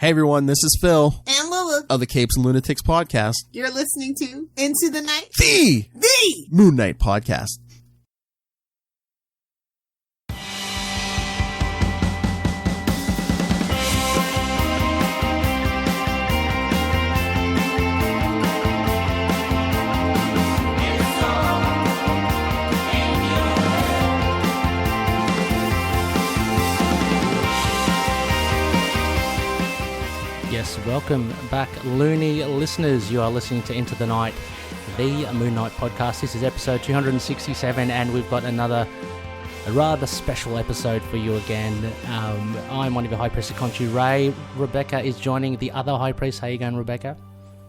Hey everyone, this is Phil and Lula of the Capes and Lunatics podcast. You're listening to Into the Night, The Moon Knight podcast. Yes, welcome back, loony listeners. You are listening to Into the Night, the Moon Knight podcast. This is episode 267, and we've got a rather special episode for you again. I'm one of your High Priest, Khonshu, Rey. Rebecca is joining the other High Priest. How you going, Rebecca?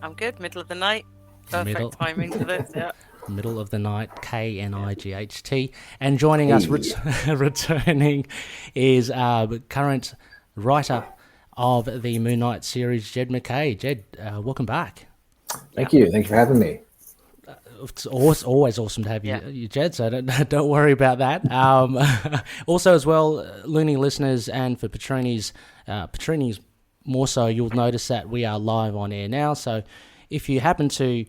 I'm good. Middle of the night. Perfect timing for this, yeah. Middle of the night, K-N-I-G-H-T. And joining us, returning, is current writer of the Moon Knight series, Jed MacKay. Jed, welcome back. Thank you. Thanks for having me. It's always awesome to have you, Jed, so don't worry about that. Also as well, loony listeners, and for Patroonies more so, you'll notice that we are live on air now. So if you happen to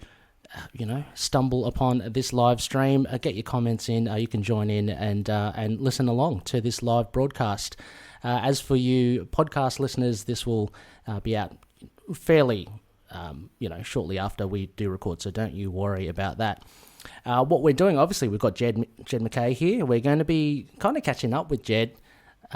stumble upon this live stream, get your comments in. You can join in and listen along to this live broadcast. As for you podcast listeners, this will be out fairly, shortly after we do record, so don't you worry about that. What we're doing, obviously, we've got Jed MacKay here. We're going to be kind of catching up with Jed,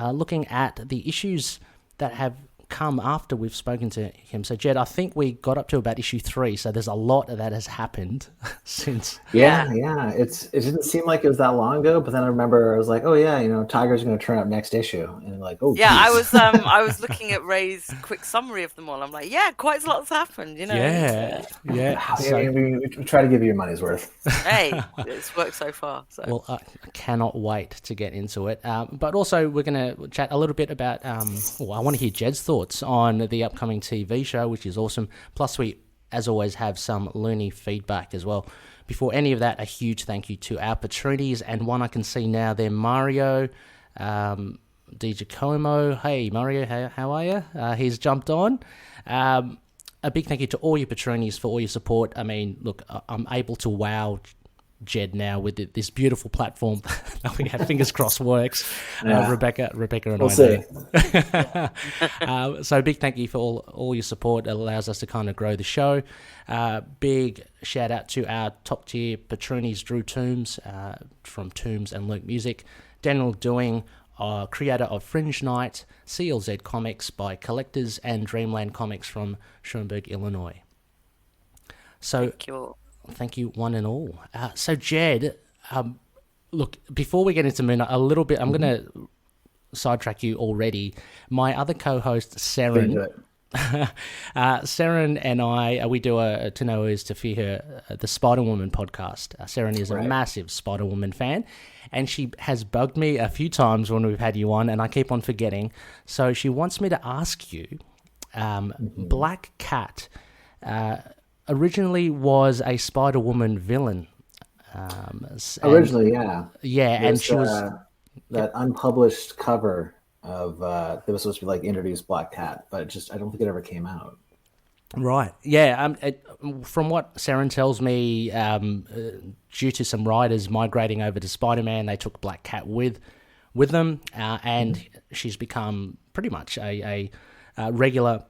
looking at the issues that have come after we've spoken to him. So, Jed, I think we got up to about issue 3, so there's a lot that has happened since. Yeah. It didn't seem like it was that long ago, but then I remember I was like, oh yeah, Tiger's going to turn up next issue, and like, oh yeah, geez. I was looking at Ray's quick summary of them all. I'm like, yeah, quite a lot's happened, Yeah. So, we try to give you your money's worth. Hey, it's worked so far. So. Well, I cannot wait to get into it. But also, we're going to chat a little bit about. I want to hear Jed's thoughts on the upcoming TV show, which is awesome. Plus, we, as always, have some loony feedback as well. Before any of that, a huge thank you to our Patroonies, and one I can see now there, Mario DiGiacomo. Hey, Mario, how are you? He's jumped on. A big thank you to all your Patroonies for all your support. I mean, look, I'm able to wow Jed now with this beautiful platform that we have, fingers crossed, works. Yeah. Rebecca and we'll I know. See. So big thank you for all your support. It allows us to kind of grow the show. Big shout out to our top tier Patroonies, Drew Toombs from Toombs and Luke Music, Daniel Doing, creator of Fringe Night, CLZ Comics by Collectors, and Dreamland Comics from Schoenberg, Illinois. So thank you, one and all. So, Jed, look, before we get into Moon Knight, a little bit, I'm going to sidetrack you already. My other co-host, Saren, Saren and I, we do a To Know Is to Fear Her, the Spider-Woman podcast. Saren is a massive Spider-Woman fan, and she has bugged me a few times when we've had you on, and I keep on forgetting. So she wants me to ask you, Black Cat originally was a Spider-Woman villain. Originally, yeah. Yeah, and she was... that unpublished cover of that was supposed to be like introduce Black Cat, but I don't think it ever came out. Right. Yeah. From what Saren tells me, due to some writers migrating over to Spider-Man, they took Black Cat with them, and she's become pretty much a regular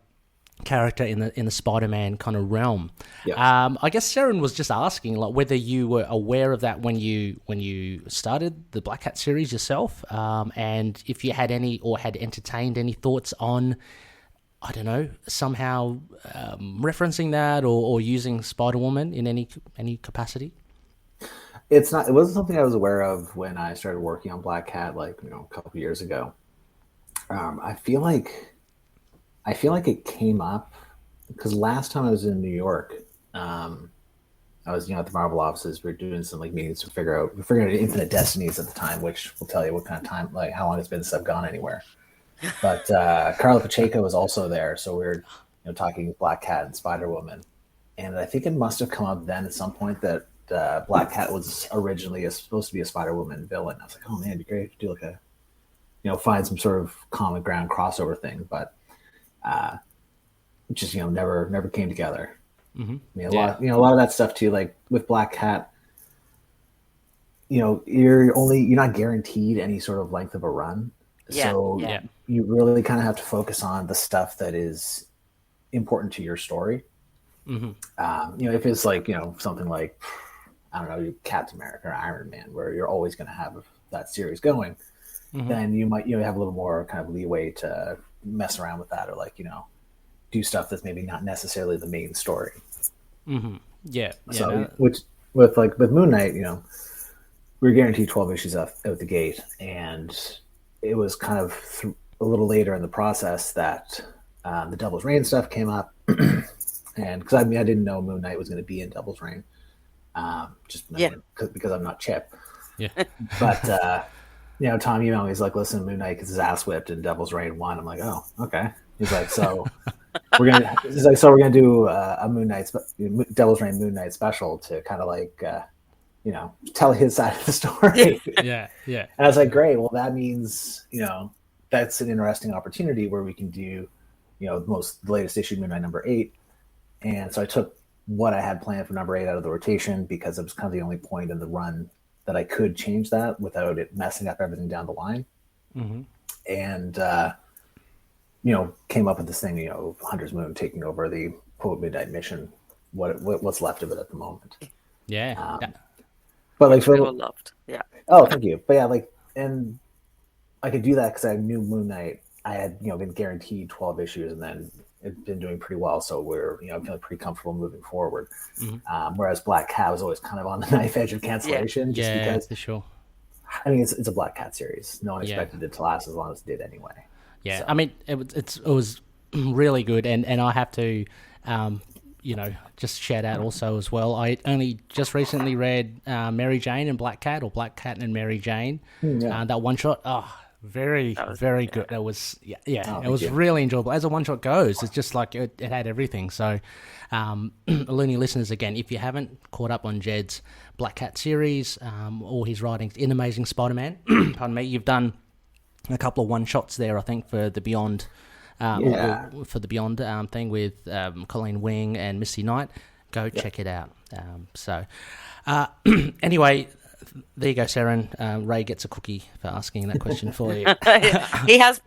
character in the Spider-Man kind of realm. Yeah. I guess Saren was just asking, like, whether you were aware of that when you started the Black Cat series yourself, and if you had any or had entertained any thoughts on, I don't know, somehow referencing that or using Spider-Woman in any capacity. It wasn't something I was aware of when I started working on Black Cat, a couple of years ago. I feel like it came up because last time I was in New York, I was at the Marvel offices. We were doing some meetings to figuring out Infinite Destinies at the time, which will tell you what kind of time, how long it's been since I've gone anywhere. But Carla Pacheco was also there, so we were talking Black Cat and Spider-Woman, and I think it must have come up then at some point that Black Cat was originally supposed to be a Spider-Woman villain. I was like, oh man, it'd be great to do find some sort of common ground crossover thing, but just never came together. Mm-hmm. I mean, a lot of that stuff too, like with Black Cat. You're not guaranteed any sort of length of a run. Yeah, So yeah. you really kind of have to focus on the stuff that is important to your story. Mm-hmm. If it's like, something like, I don't know, Captain America or Iron Man, where you're always going to have that series going, then you might, have a little more kind of leeway to mess around with that, or like, do stuff that's maybe not necessarily the main story. Mm-hmm. Yeah. So, with Moon Knight, we were guaranteed 12 issues out the gate, and it was kind of a little later in the process that the Devil's Reign stuff came up, and because I didn't know Moon Knight was going to be in Devil's Reign, because I'm not Chip. Yeah. But Tom, he's like, listen, Moon Knight gets his ass whipped in Devil's Reign 1. I'm like, oh, okay. He's like, so we're gonna do a Devil's Reign Moon Knight special to kind of like. Tell his side of the story. Yeah. And I was like, great. Well, that means, that's an interesting opportunity where we can do, the latest issue, Moon Knight number 8. And so I took what I had planned for number 8 out of the rotation because it was kind of the only point in the run that I could change that without it messing up everything down the line. Mm-hmm. And, came up with this thing, Hunter's Moon taking over the quote Midnight Mission, what's left of it at the moment. Yeah. But like, We were loved. Yeah. Oh, thank you. But yeah, and I could do that because I knew Moon Knight. I had, been guaranteed 12 issues, and then it'd been doing pretty well. So we're, feeling pretty comfortable moving forward. Mm-hmm. Whereas Black Cat was always kind of on the knife edge of cancellation, because for sure. I mean, it's a Black Cat series. No one expected it to last as long as it did anyway. Yeah, so. I mean, it was really good, and I have to. Just shout out also as well. I only just recently read Mary Jane and Black Cat, or Black Cat and Mary Jane. That one shot, very good. It was it was really enjoyable. As a one shot goes, it's just like it had everything. So, loony listeners, again, if you haven't caught up on Jed's Black Cat series or his writings in Amazing Spider-Man, pardon me, you've done a couple of one shots there, I think, for the Beyond. For the Beyond thing with Colleen Wing and Misty Knight, go check it out. Anyway, there you go, Saren. Ray gets a cookie for asking that question for you. He has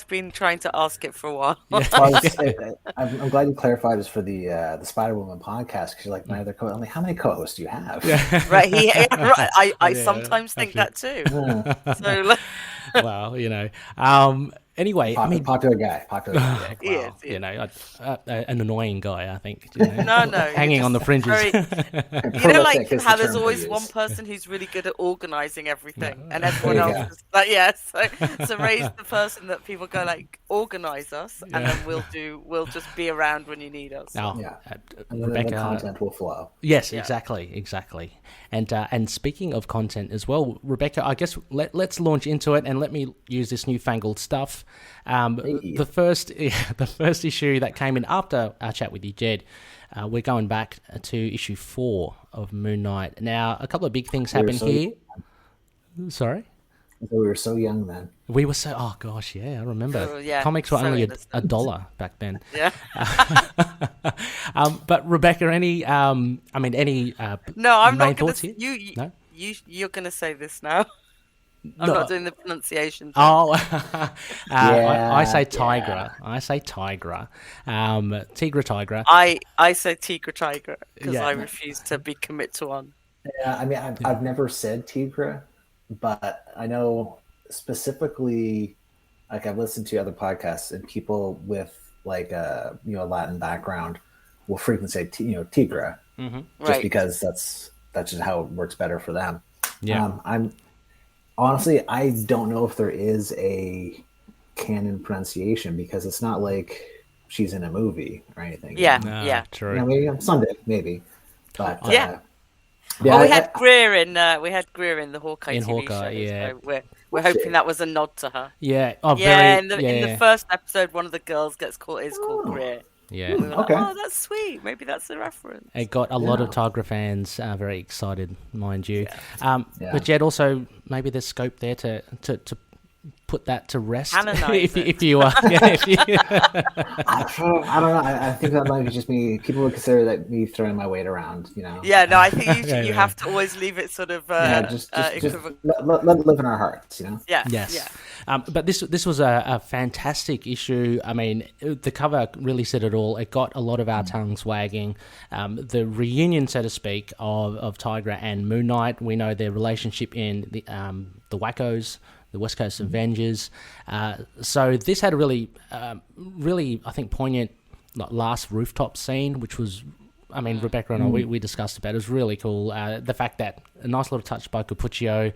been trying to ask it for a while. I'm glad you clarified this for the Spider Woman podcast, because you're like, my other co-host. I'm like, how many co-hosts do you have? Right. I sometimes think that too. So. Well, anyway, popular guy. Yeah, well, an annoying guy, I think. No, hanging on the fringes. Like how there's always one person who's really good at organising everything, and everyone else is like, so Ray's the person that people go like, organise us, and then we'll just be around when you need us. And Rebecca, the content will flow. Yes, exactly. And speaking of content as well, Rebecca, I guess let's launch into it, and let me use this newfangled stuff. The first issue that came in after our chat with you, Jed, we're going back to issue 4 of Moon Knight. Now, a couple of big things happen here. Sorry? We were so young then. We were so... Oh, gosh, yeah, I remember. Oh, Comics were only $1 back then. Yeah. But, Rebecca, any no, I'm main not thoughts gonna, here? No? You're going to say this now. I'm not doing the pronunciation. Oh, I say Tigra. I say Tigra. Tigra. I say Tigra because I refuse to be commit to one. Yeah, I mean, I've never said Tigra, but I know specifically, like I've listened to other podcasts, and people with like a Latin background will frequently say Tigra, just because that's just how it works better for them. Yeah, Honestly, I don't know if there is a canon pronunciation, because it's not like she's in a movie or anything. Yeah, true. Maybe someday, maybe. But we had Greer in the Hawkeye in TV Hawkeye, show. yeah. So we're hoping that was a nod to her. Yeah. In the first episode, one of the girls is called Greer. Yeah. And we were like, oh, that's sweet. Maybe that's a reference. It got a lot of Tigra fans very excited, mind you. But Jed, also maybe there's scope there to put that to rest. Canonize if you are, yeah, I don't know. I think that might just be people would consider that me throwing my weight around. Yeah, no, I think you have to always leave it sort of just equivocal. let it live in our hearts. Yeah. Yes. Yeah. But this was a fantastic issue. I mean, the cover really said it all. It got a lot of our tongues wagging. The reunion, so to speak, of Tigra and Moon Knight. We know their relationship in the Wackos, the West Coast Avengers. So this had a really, I think, poignant last rooftop scene, which was, I mean, Rebecca and I, we discussed about it. It was really cool. The fact that a nice little touch by Capuccio,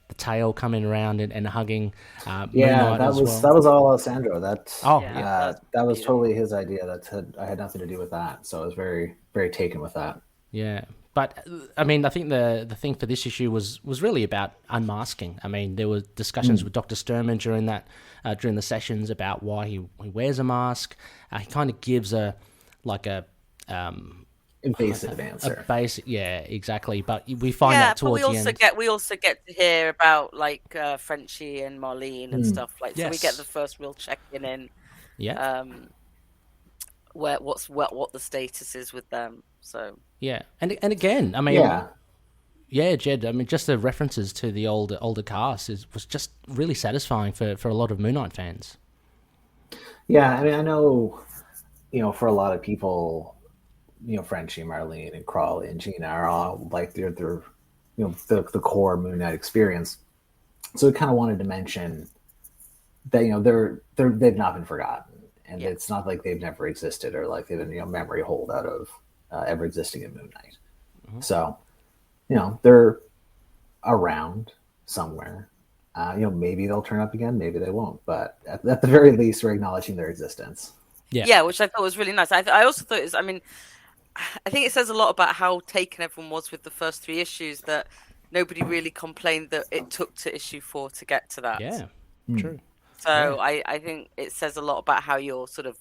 the tail coming around and hugging Moon Knight that as was well. that was all Alessandro. That was beautiful. totally his idea. I had nothing to do with that. So I was very, very taken with that. Yeah. But, I mean, I think the thing for this issue was really about unmasking. I mean, there were discussions with Dr. Sturman during the sessions about why he wears a mask. He kind of gives Invasive answer. A basic, yeah, exactly. But we find that towards the end. We also get to hear about like Frenchie and Marlene and stuff like. So we get the first real check-in in. Yeah. What the status is with them. So yeah, and again, I mean, Jed. I mean, just the references to the older cast was just really satisfying for a lot of Moon Knight fans. Yeah, I mean, I know, for a lot of people, Frenchie, Marlene, and Crawley and Gina are all like they're the core Moon Knight experience. So we kind of wanted to mention that they've not been forgotten, and it's not like they've never existed or like they've been memory hold out of ever existing in Moon Knight. Mm-hmm. So they're around somewhere. Maybe they'll turn up again, maybe they won't, but at the very least we're acknowledging their existence. Yeah, which I thought was really nice. I also thought I think it says a lot about how taken everyone was with the first 3 issues, that nobody really complained that it took to issue 4 to get to that. Yeah, true. So I think it says a lot about how you're sort of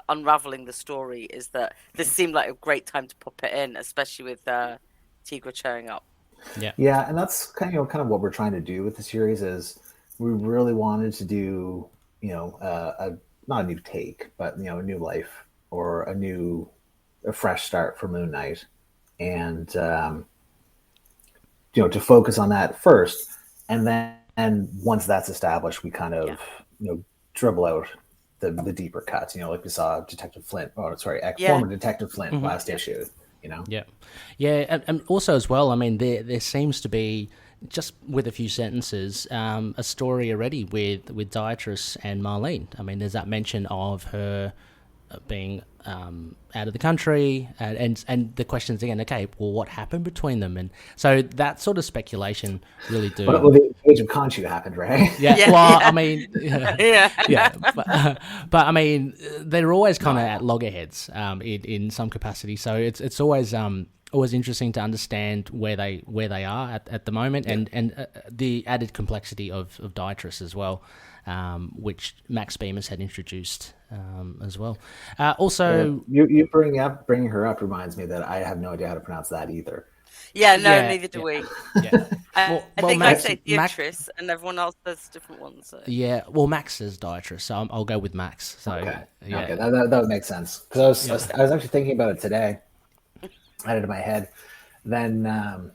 unraveling the story, is that this seemed like a great time to pop it in, especially with Tigra showing up. Yeah, and that's kind of what we're trying to do with the series. Is we really wanted to do not a new take, but a new life or a fresh start for Moon Knight, and to focus on that first, and then once that's established, we kind of dribble out the deeper cuts. Like we saw Detective Flint. Oh, sorry, former Detective Flint last issue. And also as well, I mean, there seems to be, just with a few sentences, a story already with Dietrich and Marlene. I mean, there's that mention of her being out of the country, and the questions again. Okay, well, what happened between them? And so that sort of speculation really do. Well, the age of Khonshu happened, right? Yeah. Well, I mean, but I mean, they're always kind of at loggerheads in some capacity. So it's always interesting to understand where they are at the moment, and the added complexity of Dietrich as well, which Max Bemis had introduced as well. Also, you bringing her up reminds me that I have no idea how to pronounce that either. Neither do we. Yeah. I think I say Dietrich, and everyone else does different ones. So. Yeah, well, Max says Dietrich, so I'll go with Max. So, okay, that would make sense, because I was actually thinking about it today. I had it in my head. Then,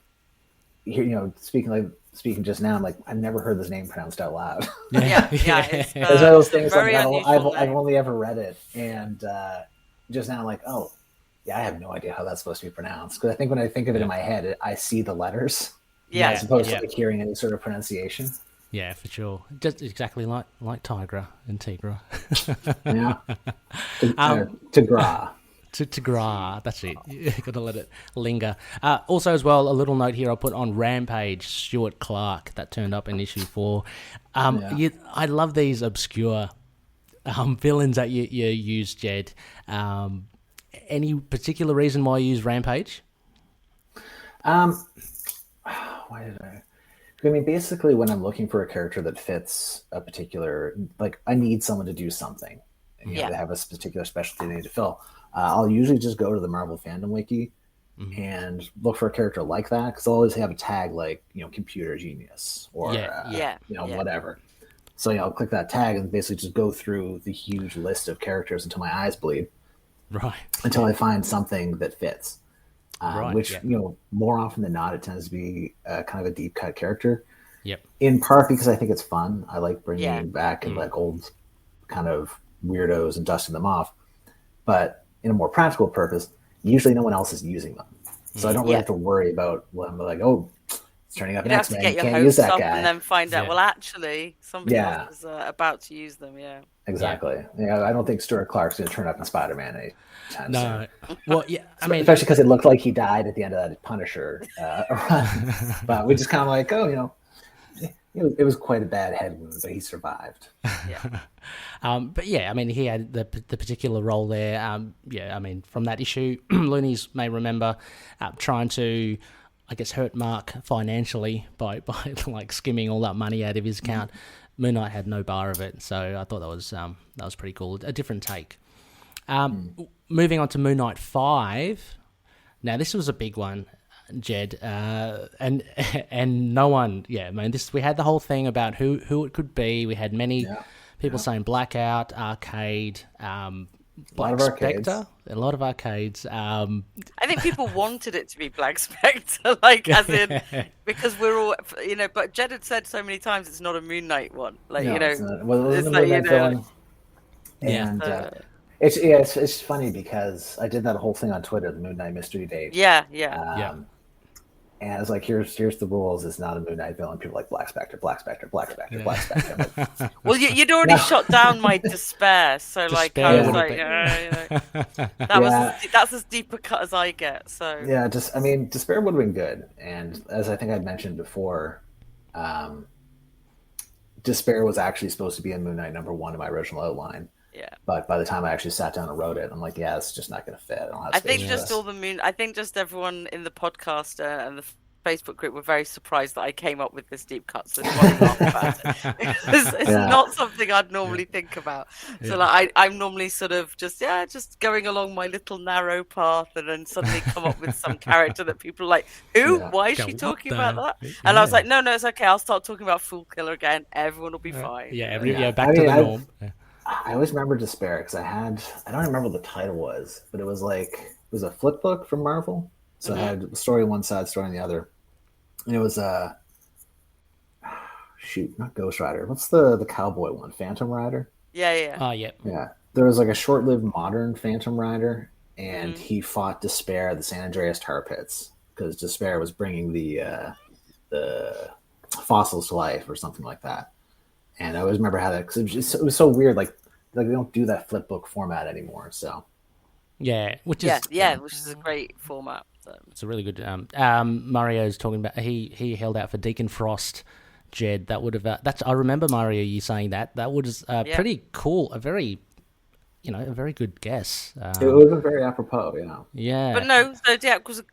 speaking just now, I'm like, I've never heard this name pronounced out loud. It's one of those things. very I've only ever read it, and just now, I'm like, oh, yeah, I have no idea how that's supposed to be pronounced. Because I think when I think of it in my head, I see the letters, as opposed to like hearing any sort of pronunciation. Yeah, for sure. Just exactly like Tigra and Tigra. Tigra. Tigra, that's it. Gotta let it linger. Also, as well, a little note here I'll put on Rampage, Stuart Clark, that turned up in issue 4. I love these obscure villains that you use, Jed. Any particular reason why you use Rampage? Why did I mean, basically, when I'm looking for a character that fits a particular, like, I need someone to do something. They have a particular specialty they need to fill. I'll usually just go to the Marvel Fandom Wiki and look for a character like that, because I'll always have a tag like, computer genius or whatever. So I'll click that tag and basically just go through the huge list of characters until my eyes bleed. Right. Until I find something that fits. Which, yeah. More often than not, it tends to be kind of a deep cut character. Yep. In part because I think it's fun. I like bringing back and like old kind of weirdos and dusting them off. But in a more practical purpose, usually no one else is using them. So I don't really have to worry about when I'm like, oh, it's turning up You next have to man. get You your can't use hopes that up guy. and then find out, well, actually, somebody else is about to use them, Exactly. Yeah, I don't think Stuart Clark's going to turn up in Spider-Man anytime No. soon. Well, yeah, I mean... Especially because it looked like he died at the end of that Punisher run. But we just kind of like, it was quite a bad head wound, but he survived. But yeah, I mean, he had the particular role there. I mean, from that issue, Loonies may remember trying to, I guess, hurt Mark financially by like skimming all that money out of his account. Moon Knight had no bar of it, so I thought that was pretty cool. A different take. Moving on to Moon Knight 5. Now, this was a big one, Jed, and no one, I mean, we had the whole thing about who it could be. We had many people saying Blackout, Arcade, Black Spectre, a lot of arcades. I think people wanted it to be Black Spectre, like as in because we're all, but Jed had said so many times it's not a Moon Knight one, like it's not. Well, it's like and it's funny because I did that whole thing on Twitter, the Moon Knight mystery date. And I was like, here's the rules. It's not a Moon Knight villain. People are like Black Spectre, Black Spectre, Black Spectre, Black Spectre. Like, well, you'd already shot down my despair, so like I was like, that's as deep a cut as I get. So Despair would have been good, and as I think I'd mentioned before, Despair was actually supposed to be in Moon Knight #1 in my original outline. Yeah. But by the time I actually sat down and wrote it, I'm like, it's just not going to fit. I think just everyone in the podcast and the Facebook group were very surprised that I came up with this deep cut. So it's not something I'd normally think about. So like I'm normally sort of just going along my little narrow path and then suddenly come up with some character that people are like, who? Yeah. Why is she talking about that? And I was like, no, it's okay. I'll start talking about Fool Killer again. Everyone will be fine. Back to the norm. I always remember Despair because I don't remember what the title was, but it was a flip book from Marvel. So it had a story on one side, story on the other. And it was not Ghost Rider. What's the cowboy one? Phantom Rider? Yeah. Yeah. There was like a short-lived modern Phantom Rider, and he fought Despair at the San Andreas tar pits because Despair was bringing the fossils to life or something like that. And I always remember how that, because it was so weird. Like they don't do that flip book format anymore. So which is a great format. So. It's a really good. Mario's talking about he held out for Deacon Frost, Jed. That would have. I remember Mario you saying that. That was pretty cool. A very good guess. It wasn't very apropos, Yeah. But no, Zodiac was an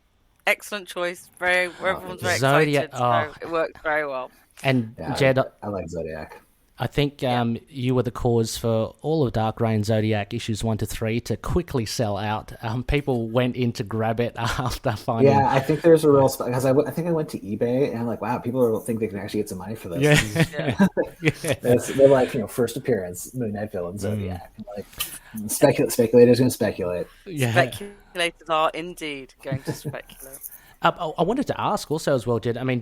excellent choice. Everyone's very Zodiac, excited. So it worked very well. And Jed, I like Zodiac. I think you were the cause for all of Dark Reign Zodiac issues 1 to 3 to quickly sell out. People went in to grab it after finding. Yeah, I think there's a real because I think I went to eBay and I'm like, wow, people think they can actually get some money for this. They're like, first appearance, Moon Knight villain, Zodiac. Like, speculators going to speculate. Yeah. Speculators are indeed going to speculate. I wanted to ask also as well, Jed. I mean,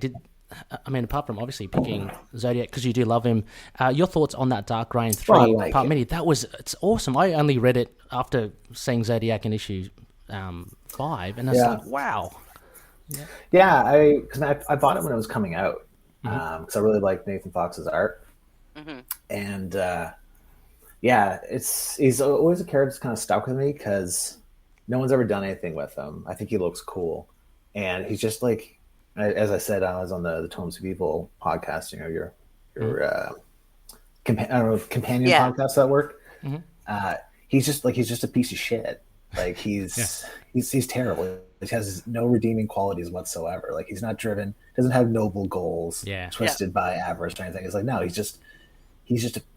apart from obviously picking Zodiac because you do love him, your thoughts on that Dark Reign 3 part mini? It's awesome. I only read it after seeing Zodiac in issue 5, and I was like, wow. Yeah, I bought it when it was coming out because I really liked Nathan Fox's art, and he's always a character that's kind of stuck with me because no one's ever done anything with him. I think he looks cool, and he's just like. As I said, I was on the Tomes of Evil podcast, your companion podcast at work. He's just a piece of shit. Like he's terrible. He has no redeeming qualities whatsoever. Like he's not driven, doesn't have noble goals, twisted by avarice or anything. It's like, no, he's just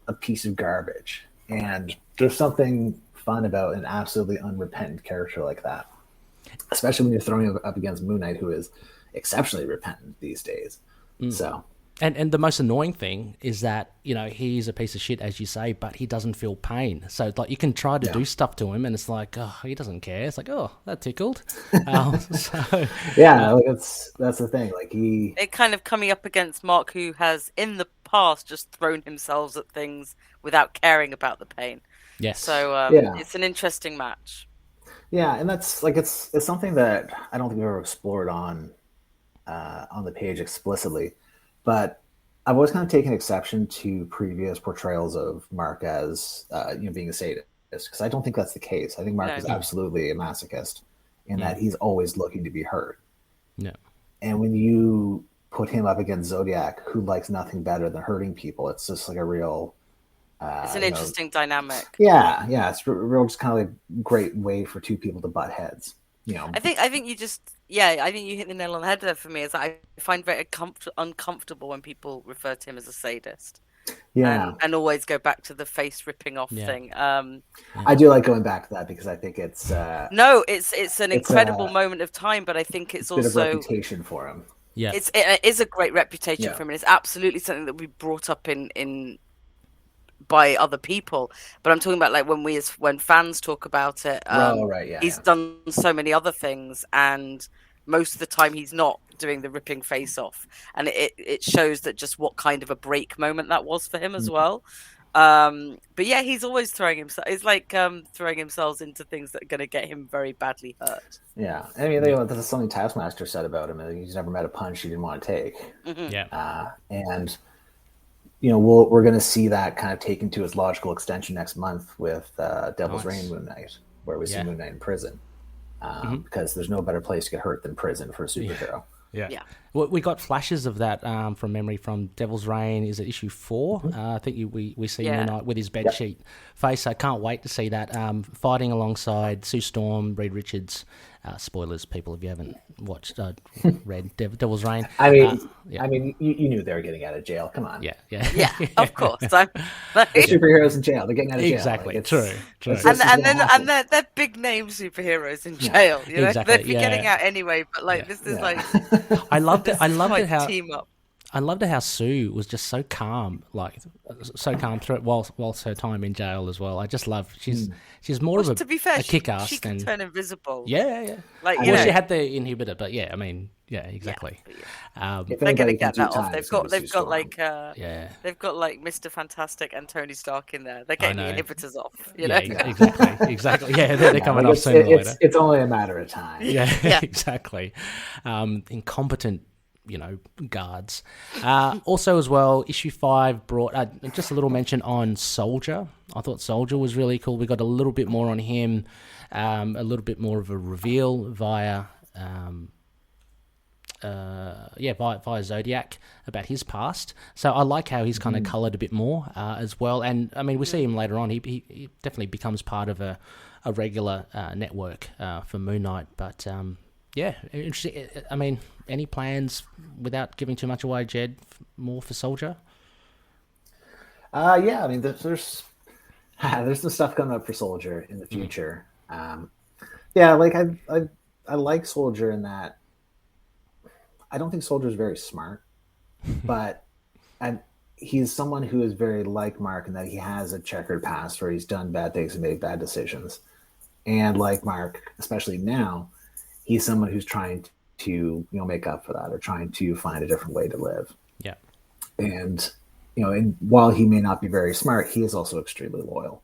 a piece of garbage. And there's something fun about an absolutely unrepentant character like that, especially when you're throwing him up against Moon Knight, who is exceptionally repentant these days. So And the most annoying thing is that, he's a piece of shit, as you say, but he doesn't feel pain. So, like, you can try to do stuff to him, and it's like, oh, he doesn't care. It's like, oh, that tickled. That's the thing. Like, it kind of coming up against Mark, who has in the past just thrown himself at things without caring about the pain. Yes. So it's an interesting match. Yeah, and that's like it's something that I don't think we've ever explored on the page explicitly. But I've always kind of taken exception to previous portrayals of Mark as being a sadist, because I don't think that's the case. I think Mark is absolutely a masochist in that he's always looking to be hurt. No. And when you put him up against Zodiac, who likes nothing better than hurting people, it's just like a real... it's an interesting dynamic. Yeah, it's real, just kind of like great way for two people to butt heads. I think you just... Yeah, I think you hit the nail on the head there for me. Is that I find very uncomfortable when people refer to him as a sadist. Yeah, and always go back to the face ripping off thing. I do like going back to that because I think it's it's an incredible moment of time, but I think it's also a bit of reputation for him. Yeah, it is a great reputation for him, and it's absolutely something that we brought up in by other people. But I'm talking about like when fans talk about it. He's done so many other things, and most of the time he's not doing the ripping face off, and it shows that just what kind of a break moment that was for him as well. But yeah, he's always throwing himself. It's like throwing himself into things that are going to get him very badly hurt. Yeah, I mean, that's something Taskmaster said about him. He's never met a punch he didn't want to take. Mm-hmm. Yeah, and we're going to see that kind of taken to its logical extension next month with Devil's Reign Moon Knight, where we see Moon Knight in prison, because there's no better place to get hurt than prison for a superhero. Yeah. Well, we got flashes of that from memory from Devil's Reign. Is it issue 4? I think we see Moon Knight with his bedsheet face. I can't wait to see that fighting alongside Sue Storm, Reed Richards. Spoilers, people, if you haven't watched read Devil's Reign. I mean, you knew they were getting out of jail. Come on. Yeah, of course. The superheroes in jail. They're getting out of jail. Exactly. True. And they're big name superheroes in jail. Exactly. They'd be getting out anyway. But this is like, I loved it. I loved it how team up. I loved how Sue was just so calm, through it whilst her time in jail as well. I just love she's more of a, to be fair, a kick-ass she can turn invisible. Yeah. Like she had the inhibitor, but exactly. They're going to get that off. They've got like they've got like Mr. Fantastic and Tony Stark in there. They're getting the inhibitors off. Exactly. Yeah, they're coming off sooner or later. It's only a matter of time. Yeah. Exactly. Incompetent. Guards. Also, as well, issue 5 brought just a little mention on Soldier. I thought Soldier was really cool. We got a little bit more on him, a little bit more of a reveal via Zodiac about his past. So I like how he's kind of coloured a bit more as well. And I mean, we see him later on. He definitely becomes part of a regular network for Moon Knight. But interesting. I mean, any plans, without giving too much away, Jed, more for Soldier? I mean, there's some stuff coming up for Soldier in the future. Like I like Soldier in that I don't think Soldier's very smart, but he's someone who is very like Mark in that he has a checkered past where he's done bad things and made bad decisions. And like Mark, especially now, he's someone who's trying to make up for that, or trying to find a different way to live. Yeah. And and while he may not be very smart, he is also extremely loyal.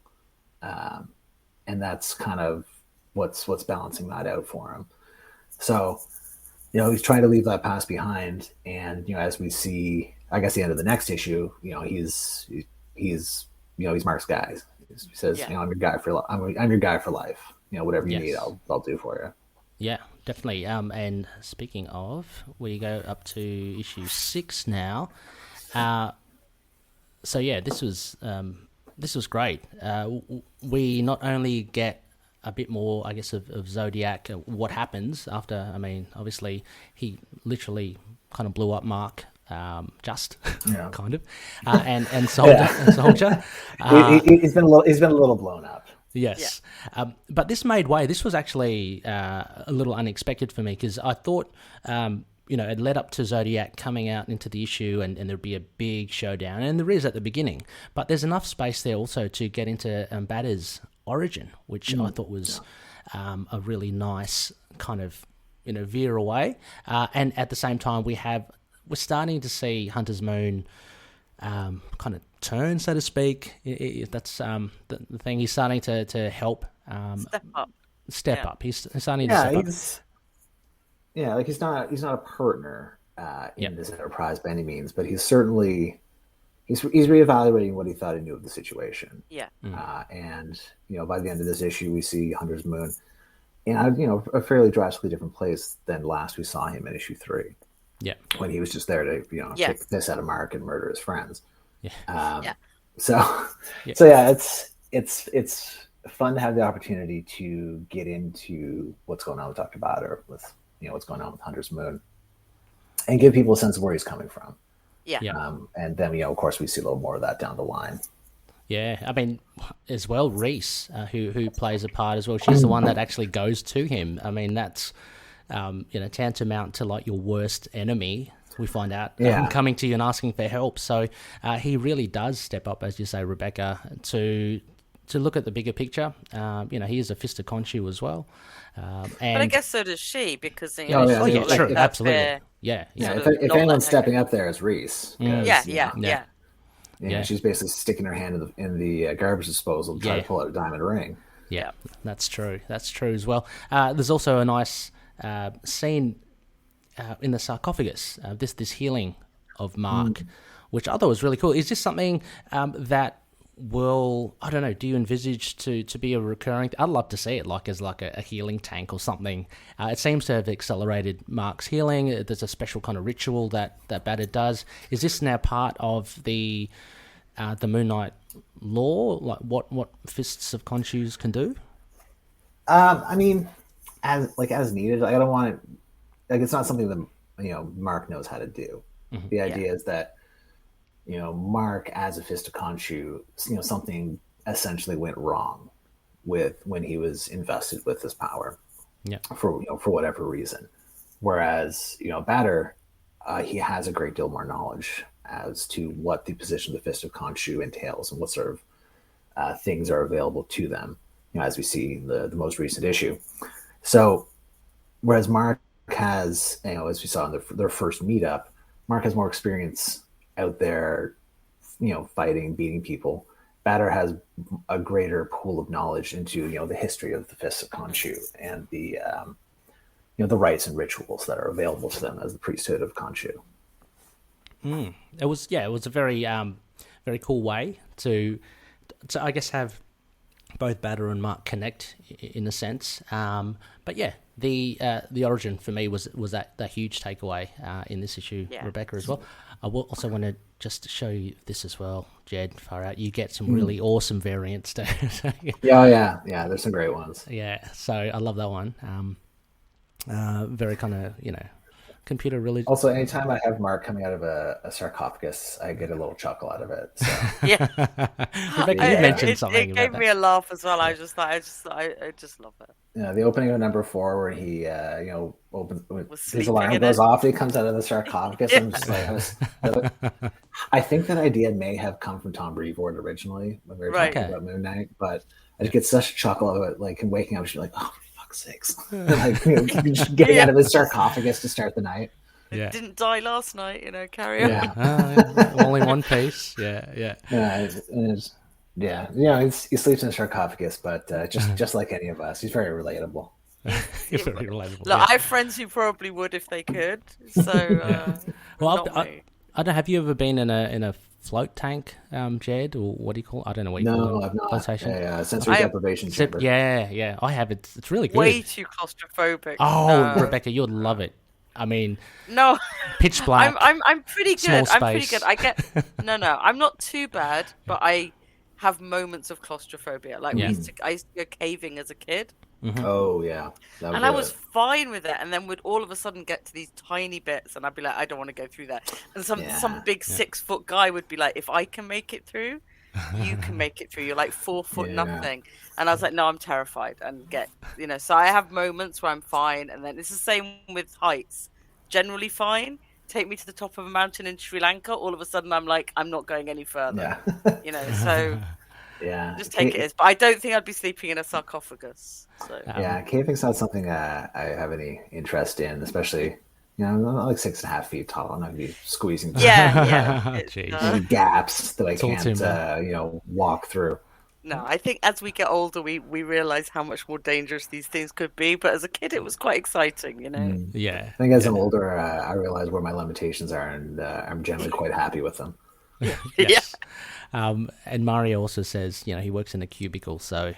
And that's kind of what's balancing that out for him. So, he's trying to leave that past behind. And, as we see, I guess the end of the next issue, he's Mark's guy. He says, I'm your guy for life. Whatever you need, I'll do for you. Yeah, definitely. And speaking of, we go up to issue 6 now. This was great. We not only get a bit more, I guess, of Zodiac, what happens after. I mean, obviously, he literally kind of blew up Mark. Kind of, and Soldier. He's been a little blown up. Yes, but this made way. This was actually a little unexpected for me, because I thought, it led up to Zodiac coming out into the issue, and there'd be a big showdown, and there is at the beginning. But there's enough space there also to get into Bata's origin, which I thought was a really nice kind of veer away. And at the same time, we're starting to see Hunter's Moon kind of turn, so to speak. That's the thing. He's starting to help step up. He's starting to step up. Yeah, like he's not a partner in this enterprise by any means, but he's certainly he's reevaluating what he thought he knew of the situation. Yeah. And by the end of this issue, we see Hunter's Moon in a fairly drastically different place than last we saw him in issue 3. Yeah. When he was just there to take the piss out of Mark and murder his friends. Yeah. So it's fun to have the opportunity to get into what's going on with Dr. Bata, with what's going on with Hunter's Moon, and give people a sense of where he's coming from. And then of course we see a little more of that down the line. Yeah, I mean, as well, Reese, who plays a part as well. She's the one that actually goes to him. I mean, that's tantamount to like your worst enemy. We find out coming to you and asking for help. So he really does step up, as you say, Rebecca, to look at the bigger picture. He is a fist of Khonshu as well. And but I guess so does she, because true, like, absolutely, yeah. If anyone's stepping up there, it's Reese. Yeah. She's basically sticking her hand in the garbage disposal to try to pull out a diamond ring. Yeah, that's true. That's true as well. There's also a nice scene in the sarcophagus. This healing of Mark, which I thought was really cool. Is this something that will, I don't know, do you envisage to be a recurring? I'd love to see it as a healing tank or something. It seems to have accelerated Mark's healing. There's a special kind of ritual that Bata does. Is this now part of the Moon Knight lore? Like what fists of Khonshu's can do? I mean, as needed. I don't want it. It's not something that Mark knows how to do. Mm-hmm. The idea is that Mark, as a fist of Khonshu, something essentially went wrong when he was invested with this power. Yeah. For whatever reason. Whereas Bata, he has a great deal more knowledge as to what the position of the fist of Khonshu entails and what sort of things are available to them. As we see in the most recent issue. So, whereas Mark has, as we saw in their first meetup, Mark has more experience out there, fighting, beating people. Bata has a greater pool of knowledge into, the history of the Fists of Khonshu and the, the rites and rituals that are available to them as the priesthood of Khonshu. It was a very, very cool way to I guess have both Bata and Mark connect in a sense. But yeah, the origin for me was that huge takeaway in this issue, Rebecca, as well. I will also want to just show you this as well, Jed. Far out, you get some really awesome variants. Yeah. There's some great ones. Yeah, so I love that one. Very kind of computer really. Also, anytime I have Mark coming out of a sarcophagus, I get a little chuckle out of it. So. Yeah, Rebecca, you mentioned something. It gave me a laugh as well. I just love it. Yeah, the opening of number 4 where he, opens his alarm goes off, he comes out of the sarcophagus. I'm just I think that idea may have come from Tom Brevoort originally when we were talking about Moon Knight, but I just get such a chuckle out of it, like him waking up, she's like, oh, for fuck's sakes, just getting out of his sarcophagus to start the night. Yeah. Didn't die last night, carry on. Yeah. All in one piece. Yeah. He sleeps in a sarcophagus, but just like any of us, he's very relatable. Very relatable. Look, I have friends who probably would if they could. So, well, I don't know. Have you ever been in a float tank, Jed, or what do you call it? I don't know what you call it. No, I've not. Flotation? Yeah, sensory deprivation chamber. Yeah. I have it. It's really good. Way too claustrophobic. Oh, no. Rebecca, you'd love it. I mean, no, pitch black. I'm pretty good. I'm pretty good. I get no. I'm not too bad, but I have moments of claustrophobia. Like I used to go caving as a kid. Mm-hmm. Oh yeah, and I was fine with it, and then would all of a sudden get to these tiny bits, and I'd be like, I don't want to go through that. And some big 6-foot guy would be like, if I can make it through, you can make it through. You're like 4 foot nothing, and I was like, no, I'm terrified, and so I have moments where I'm fine, and then it's the same with heights. generally fine. Take me to the top of a mountain in Sri Lanka, all of a sudden I'm like, I'm not going any further. Yeah. So yeah, just take it as. But I don't think I'd be sleeping in a sarcophagus. So yeah, caving's not something I have any interest in, especially. I'm like 6.5 feet tall. I'm not gonna be squeezing through gaps that I can't, walk through. No, I think as we get older, we realize how much more dangerous these things could be. But as a kid, it was quite exciting, Yeah. I think as I'm older, I realize where my limitations are, and I'm generally quite happy with them. Yes. And Mario also says, he works in a cubicle, so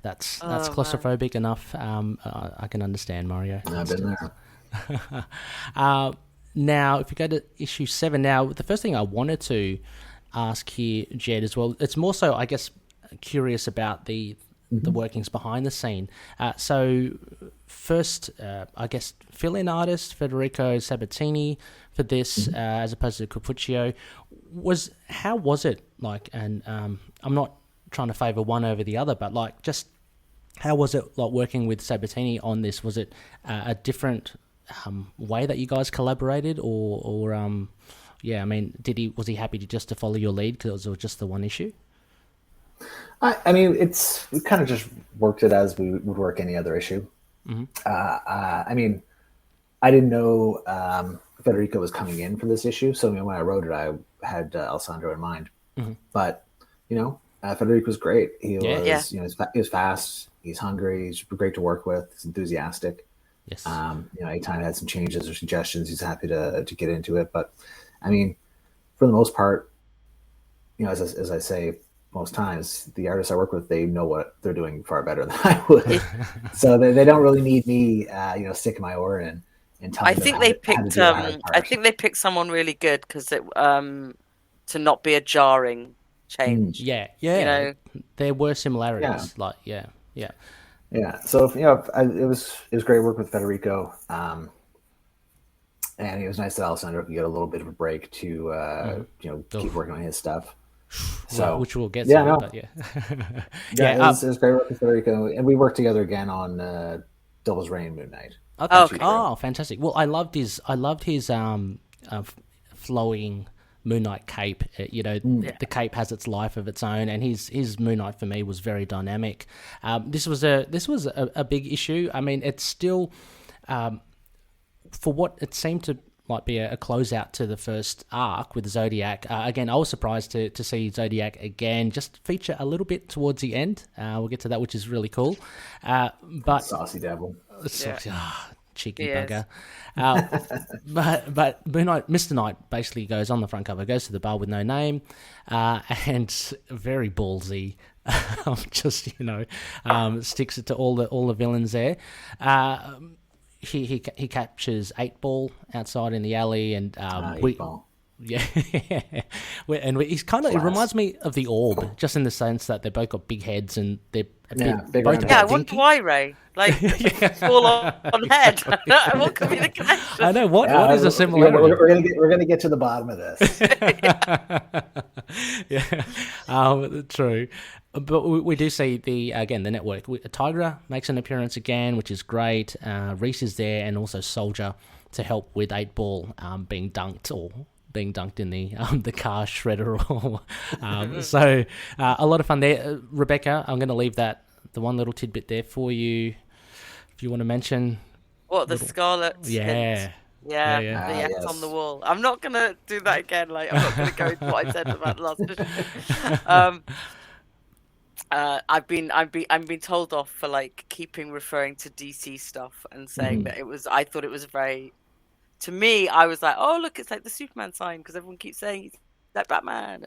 that's claustrophobic enough. I can understand, Mario. I've been there. Now, if you go to issue 7, now the first thing I wanted to ask here, Jed, as well, it's more so, I guess, curious about the workings behind the scene. So first, I guess, fill-in artist Federico Sabatini for this, as opposed to Cappuccio. How was it like? And I'm not trying to favour one over the other, but like, just how was it like working with Sabatini on this? Was it a different way that you guys collaborated, or I mean, was he happy to follow your lead because it was just the one issue? I mean, we kind of just worked it as we would work any other issue. I mean, I didn't know Federico was coming in for this issue, so when I wrote it, I had Alessandro in mind. But Federico was great. He was, he was fast. He's hungry. He's great to work with. He's enthusiastic. Yes. Anytime I had some changes or suggestions, he's happy to get into it. But I mean, for the most part, as I say most times, the artists I work with, they know what they're doing far better than I would. So they don't really need me, sticking my oar in and telling them I think they picked someone really good because to not be a jarring change. Yeah. There were similarities. Yeah. So it was great work with Federico, and it was nice that Alessandro could get a little bit of a break to keep working on his stuff. So which we'll get to. But it was great work with Federico, and we worked together again on Devil's Reign Moon Knight. Okay. Oh, fantastic! Well, I loved his flowing Moon Knight cape. The cape has its life of its own, and his Moon Knight for me was very dynamic. This was a big issue. I mean, it's still for what it seemed to might be a closeout to the first arc with Zodiac. Again, I was surprised to see Zodiac again just feature a little bit towards the end. We'll get to that, which is really cool. But saucy devil, cheeky bugger. But Moon Knight, Mr. Knight basically goes on the front cover, goes to the bar with no name, and very ballsy. Sticks it to all the villains there. He captures 8-Ball outside in the alley, and 8-Ball. Yeah, and he's kind of. It reminds me of the Orb, just in the sense that they both got big heads and they're both. I wonder why, Ray. Like fall on head. What could be the connection? I know what is a similarity. We're gonna get to the bottom of this. True. But we do see the network. Tigra makes an appearance again, which is great. Reese is there, and also Soldier to help with 8-Ball being dunked in the car shredder. So a lot of fun there. Rebecca, I'm going to leave the one little tidbit there for you, if you want to mention. What, the Scarlet? Yeah. Yeah, the X on the wall. I'm not going to do that again. I'm not going to go into what I said about the last issue. I've been told off for keeping referring to DC stuff and saying that I thought it was very. To me, I was like, oh look, it's like the Superman sign because everyone keeps saying he's like Batman.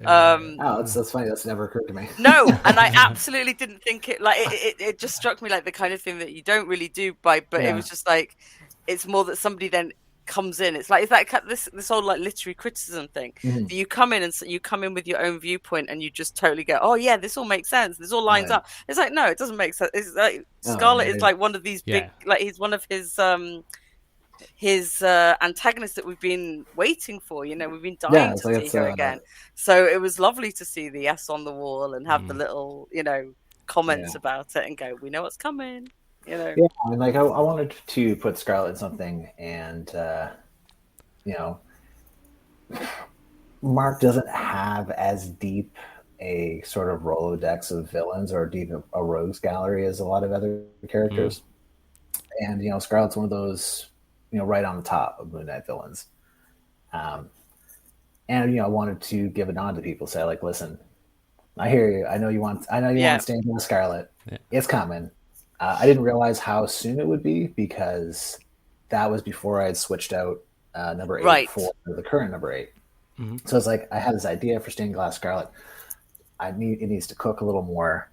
That's funny. That's never occurred to me. No, and I absolutely didn't think it. It just struck me like the kind of thing that you don't really do. But it was just it's more that somebody then comes in. It's like this whole literary criticism thing. That you come in and you come in with your own viewpoint and you just totally go, oh yeah, this all makes sense. This all lines up. It's like, no, it doesn't make sense. It's like Scarlet is one of these big, he's one of his antagonists that we've been waiting for. We've been dying to see her again. So it was lovely to see the S on the wall and have the little, comments about it and go, we know what's coming. You know. Yeah, I mean, like I wanted to put Scarlet in something, and you know, Mark doesn't have as deep a sort of Rolodex of villains or deep a rogues gallery as a lot of other characters. And Scarlet's one of those, right on the top of Moon Knight villains. And I wanted to give a nod to people, say like, listen, I hear you. I know you want Stained Glass Scarlet. Yeah. It's coming. I didn't realize how soon it would be because that was before I had switched out number 8 for the current number 8. Mm-hmm. So it's like I had this idea for Stained Glass Scarlet. It needs to cook a little more.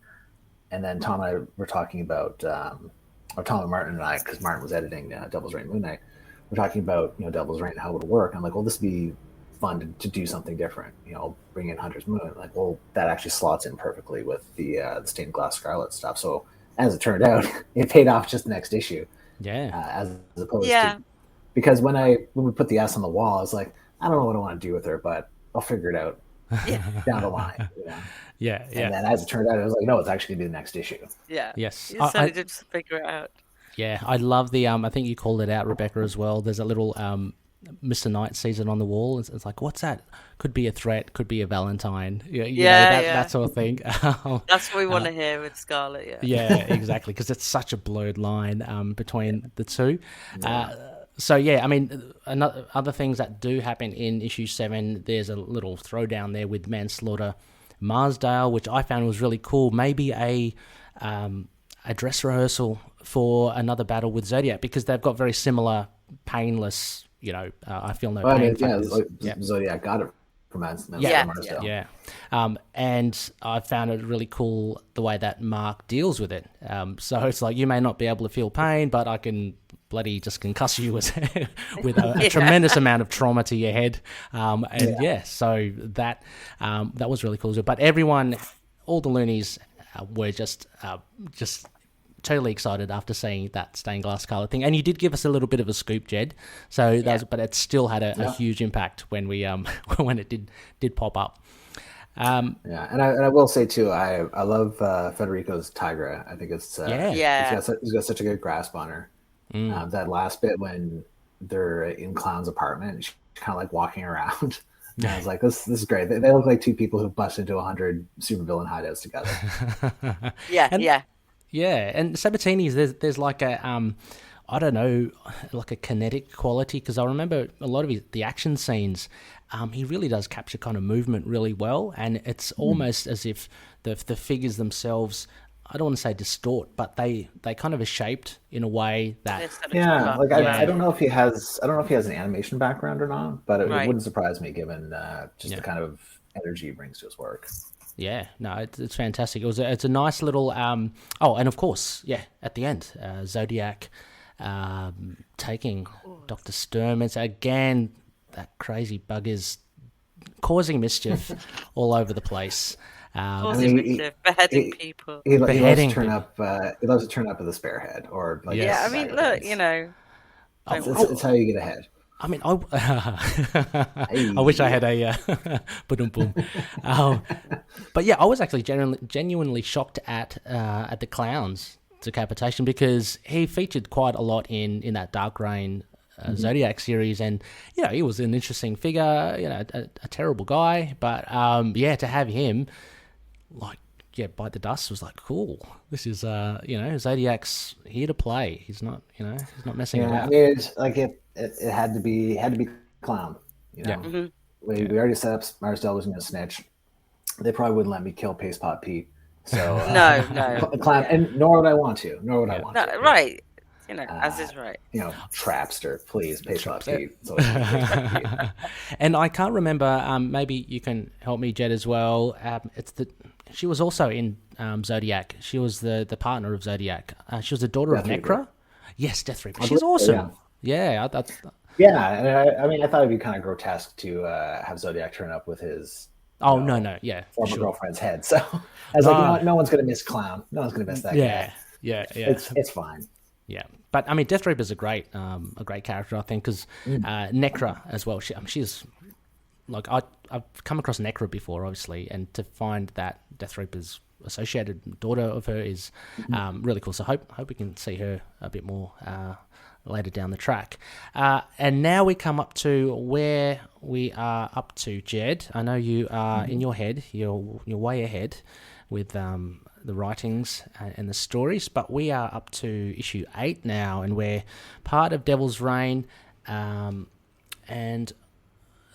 And then Tom and I were talking about, or Tom and Martin and I, because Martin was editing Devil's Reign Moon Knight, we're talking about Devil's Reign and how it would work. I'm like, well, this would be fun to do something different. Bring in Hunter's Moon. Like, well, that actually slots in perfectly with the Stained Glass Scarlet stuff. So as it turned out, it paid off just the next issue. Yeah. As opposed to, because when we put the S on the wall, I was like, I don't know what I want to do with her, but I'll figure it out down the line. Yeah. And then as it turned out, I was like, no, it's actually going to be the next issue. Yeah. Yes. You certainly did just figure it out. Yeah, I love the, I think you called it out, Rebecca, as well. There's a little Mr. Knight sees it on the wall. It's like, what's that? Could be a threat, could be a Valentine. That sort of thing. That's what we want to hear with Scarlet, Yeah, exactly, because it's such a blurred line between the two. So, I mean, other things that do happen in issue 7, there's a little throwdown there with Manslaughter Marsdale, which I found was really cool. Maybe a dress rehearsal for another battle with Zodiac, because they've got very similar painless, I feel no pain. Zodiac got it from Marsdale. Yeah. And I found it really cool the way that Mark deals with it. So it's like, you may not be able to feel pain, but I can bloody just concuss you with a tremendous amount of trauma to your head. So that was really cool. But everyone, all the loonies were just totally excited after seeing that Stained Glass Scarlet thing. And you did give us a little bit of a scoop, Jed. So but it still had a huge impact when we when it did pop up. And I will say too, I love Federico's Tigra. I think it's he's got such a good grasp on her. That last bit when they're in Clown's apartment, she's kind of like walking around. And I was like, this is great. They look like two people who bust into 100 supervillain hideouts together. Yeah, and Sabatini's, there's like a, I don't know, like a kinetic quality, because I remember a lot of the action scenes, he really does capture kind of movement really well, and it's almost as if the figures themselves, I don't want to say distort, but they kind of are shaped in a way that I don't know if he has an animation background or not, but it wouldn't surprise me given the kind of energy he brings to his work. Yeah, no, it's fantastic. It's a nice little and of course, at the end, Zodiac taking Dr. Sturm. It's again that crazy bug is causing mischief all over the place. Beheading people. He loves to turn up. He loves to turn up with a spare head, or like I mean, look, it's how you get ahead. I mean, I wish I had a boom. But I was actually genuinely shocked at the Clown's decapitation, because he featured quite a lot in that Dark Reign Zodiac series, and he was an interesting figure, a terrible guy, but to have him bite the dust was like, cool. This is Zodiac's here to play. He's not messing about. I mean, it's like it had to be Clown. We already set up Marsdale was going to snitch. They probably wouldn't let me kill Paste Pot Pete. So no. Clown, and nor would I want to. Right. As is right. Trapster, please, Paste Pot Pete. And I can't remember. Maybe you can help me, Jed, as well. She was also in Zodiac. She was the partner of Zodiac. She was the daughter of Necra. Yes, Death Reaper. She's awesome. Yeah, I thought it'd be kind of grotesque to have Zodiac turn up with his former girlfriend's head. So I was like, no one's gonna miss Clown. No one's gonna miss that guy. Yeah. It's fine. Yeah, but I mean, Death Reaper's a great character, I think, because Necra as well. She's like I've come across Necra before, obviously, and to find that Death Reaper's associated daughter of her is really cool. So hope we can see her a bit more later down the track. And now we come up to where we are up to, Jed. I know you are in your head. You're way ahead with the writings and the stories, but we are up to issue 8 now, and we're part of Devil's Reign. And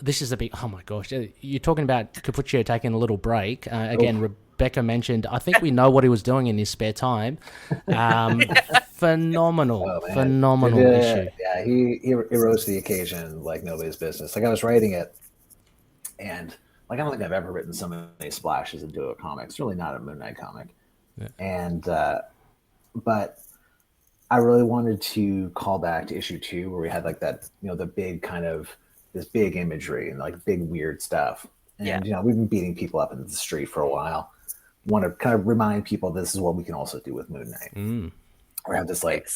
this is the big, oh my gosh, you're talking about Cappuccio taking a little break. Again, Rebecca mentioned, I think we know what he was doing in his spare time. Phenomenal issue. Yeah, he rose to the occasion like nobody's business. Like, I was writing it, and like, I don't think I've ever written so many splashes into a comic. It's really not a Moon Knight comic. Yeah. And but I really wanted to call back to issue 2, where we had like that, the big kind of this big imagery and like big weird stuff. And we've been beating people up in the street for a while. Want to kind of remind people this is what we can also do with Moon Knight. Or have this like,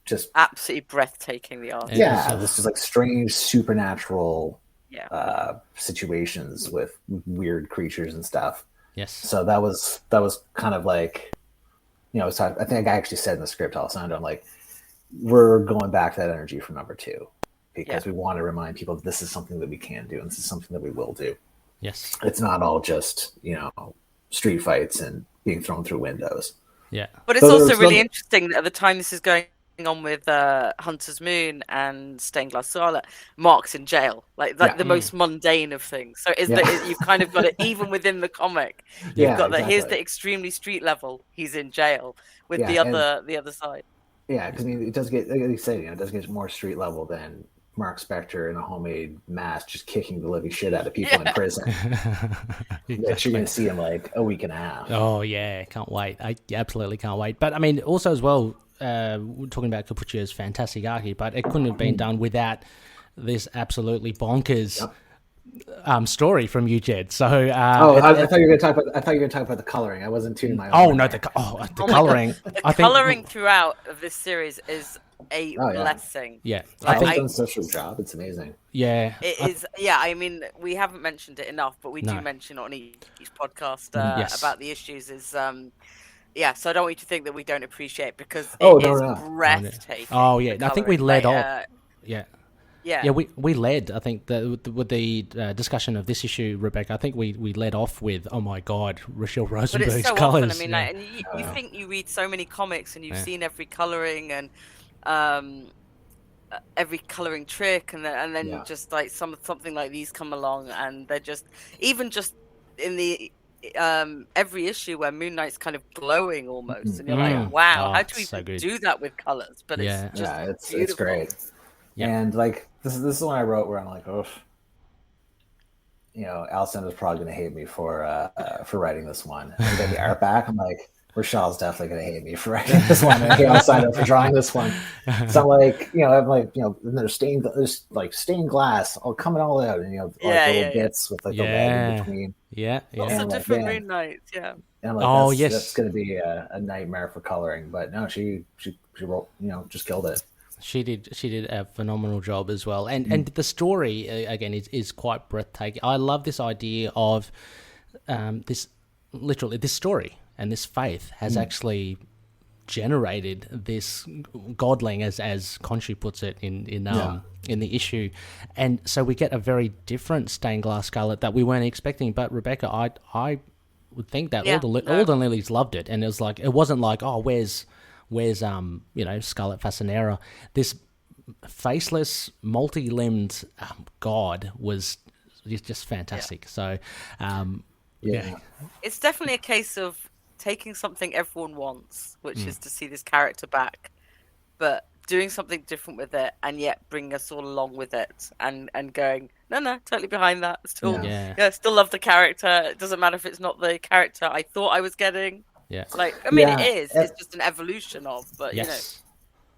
just absolutely breathtaking, the art. Yeah, this is like strange supernatural situations with weird creatures and stuff. Yes. So that was kind of like, I think I actually said in the script, Alessandro, I'm like, we're going back to that energy from number 2, because we want to remind people that this is something that we can do, and this is something that we will do. Yes. It's not all just, street fights and being thrown through windows. Yeah. But it's also really interesting that at the time this is going on with Hunter's Moon and Stained Glass Scarlet, Mark's in jail, like the most mundane of things. So you've kind of got it even within the comic. You've got that. Here's the extremely street level. He's in jail with the other side. Yeah, because it does get, like you said, it does get more street level than Mark Spector in a homemade mask just kicking the living shit out of people in prison. Which you're going to see in like a week and a half. Oh yeah, can't wait. I absolutely can't wait. But I mean, also as well, we're talking about Cappuccio's fantastic arc here, but it couldn't have been done without this absolutely bonkers story from you, Jed. So I thought you were going to talk about. I thought you were going to talk about the coloring. I wasn't tuning my own. The coloring. The coloring throughout of this series is a blessing. Yeah, I think done such a job. It's amazing. Yeah, it is. Yeah, I mean, we haven't mentioned it enough, but we do mention on each podcast about the issues. Is so I don't want you to think that we don't appreciate it, because it is breathtaking. Oh yeah, I think we led off. Yeah, we led. I think with the discussion of this issue, Rebecca. I think we led off with, oh my God, Rochelle Rosenberg's but it's so colors. Often, I mean, and you think you read so many comics and you've seen every coloring and every coloring trick, and then just like something like these come along, and they're just even just in the every issue where Moon Knight's kind of glowing almost, and you're like, wow, how do we do that with colors? But it's great. Yeah. And like this is the one I wrote where I'm like, Alessandro's probably going to hate me for writing this one. And then the art back, I'm like, Rochelle's definitely going to hate me for writing this one, and Alessandro for drawing this one. So I'm like, I'm like, there's stained glass, all coming all out, and little bits with like the red in between. Yeah. Lots of different Moon Knights. Yeah. And I'm like, that's going to be a nightmare for coloring. But no, she wrote, just killed it. She did a phenomenal job as well, and the story again is quite breathtaking. I love this idea of this story, and this faith has actually generated this godling, as Khonshu puts it in the issue, and so we get a very different Stained Glass Scarlet that we weren't expecting. But Rebecca, I would think that all the lilies loved it, and it was like, it wasn't like, oh, where's Scarlet Fasanera. This faceless, multi-limbed god was just fantastic. So, it's definitely a case of taking something everyone wants, which is to see this character back, but doing something different with it, and yet bring us all along with it, and going, no, totally behind that. Still, still love the character. It doesn't matter if it's not the character I thought I was getting. Yeah, it is. It's just an evolution of, but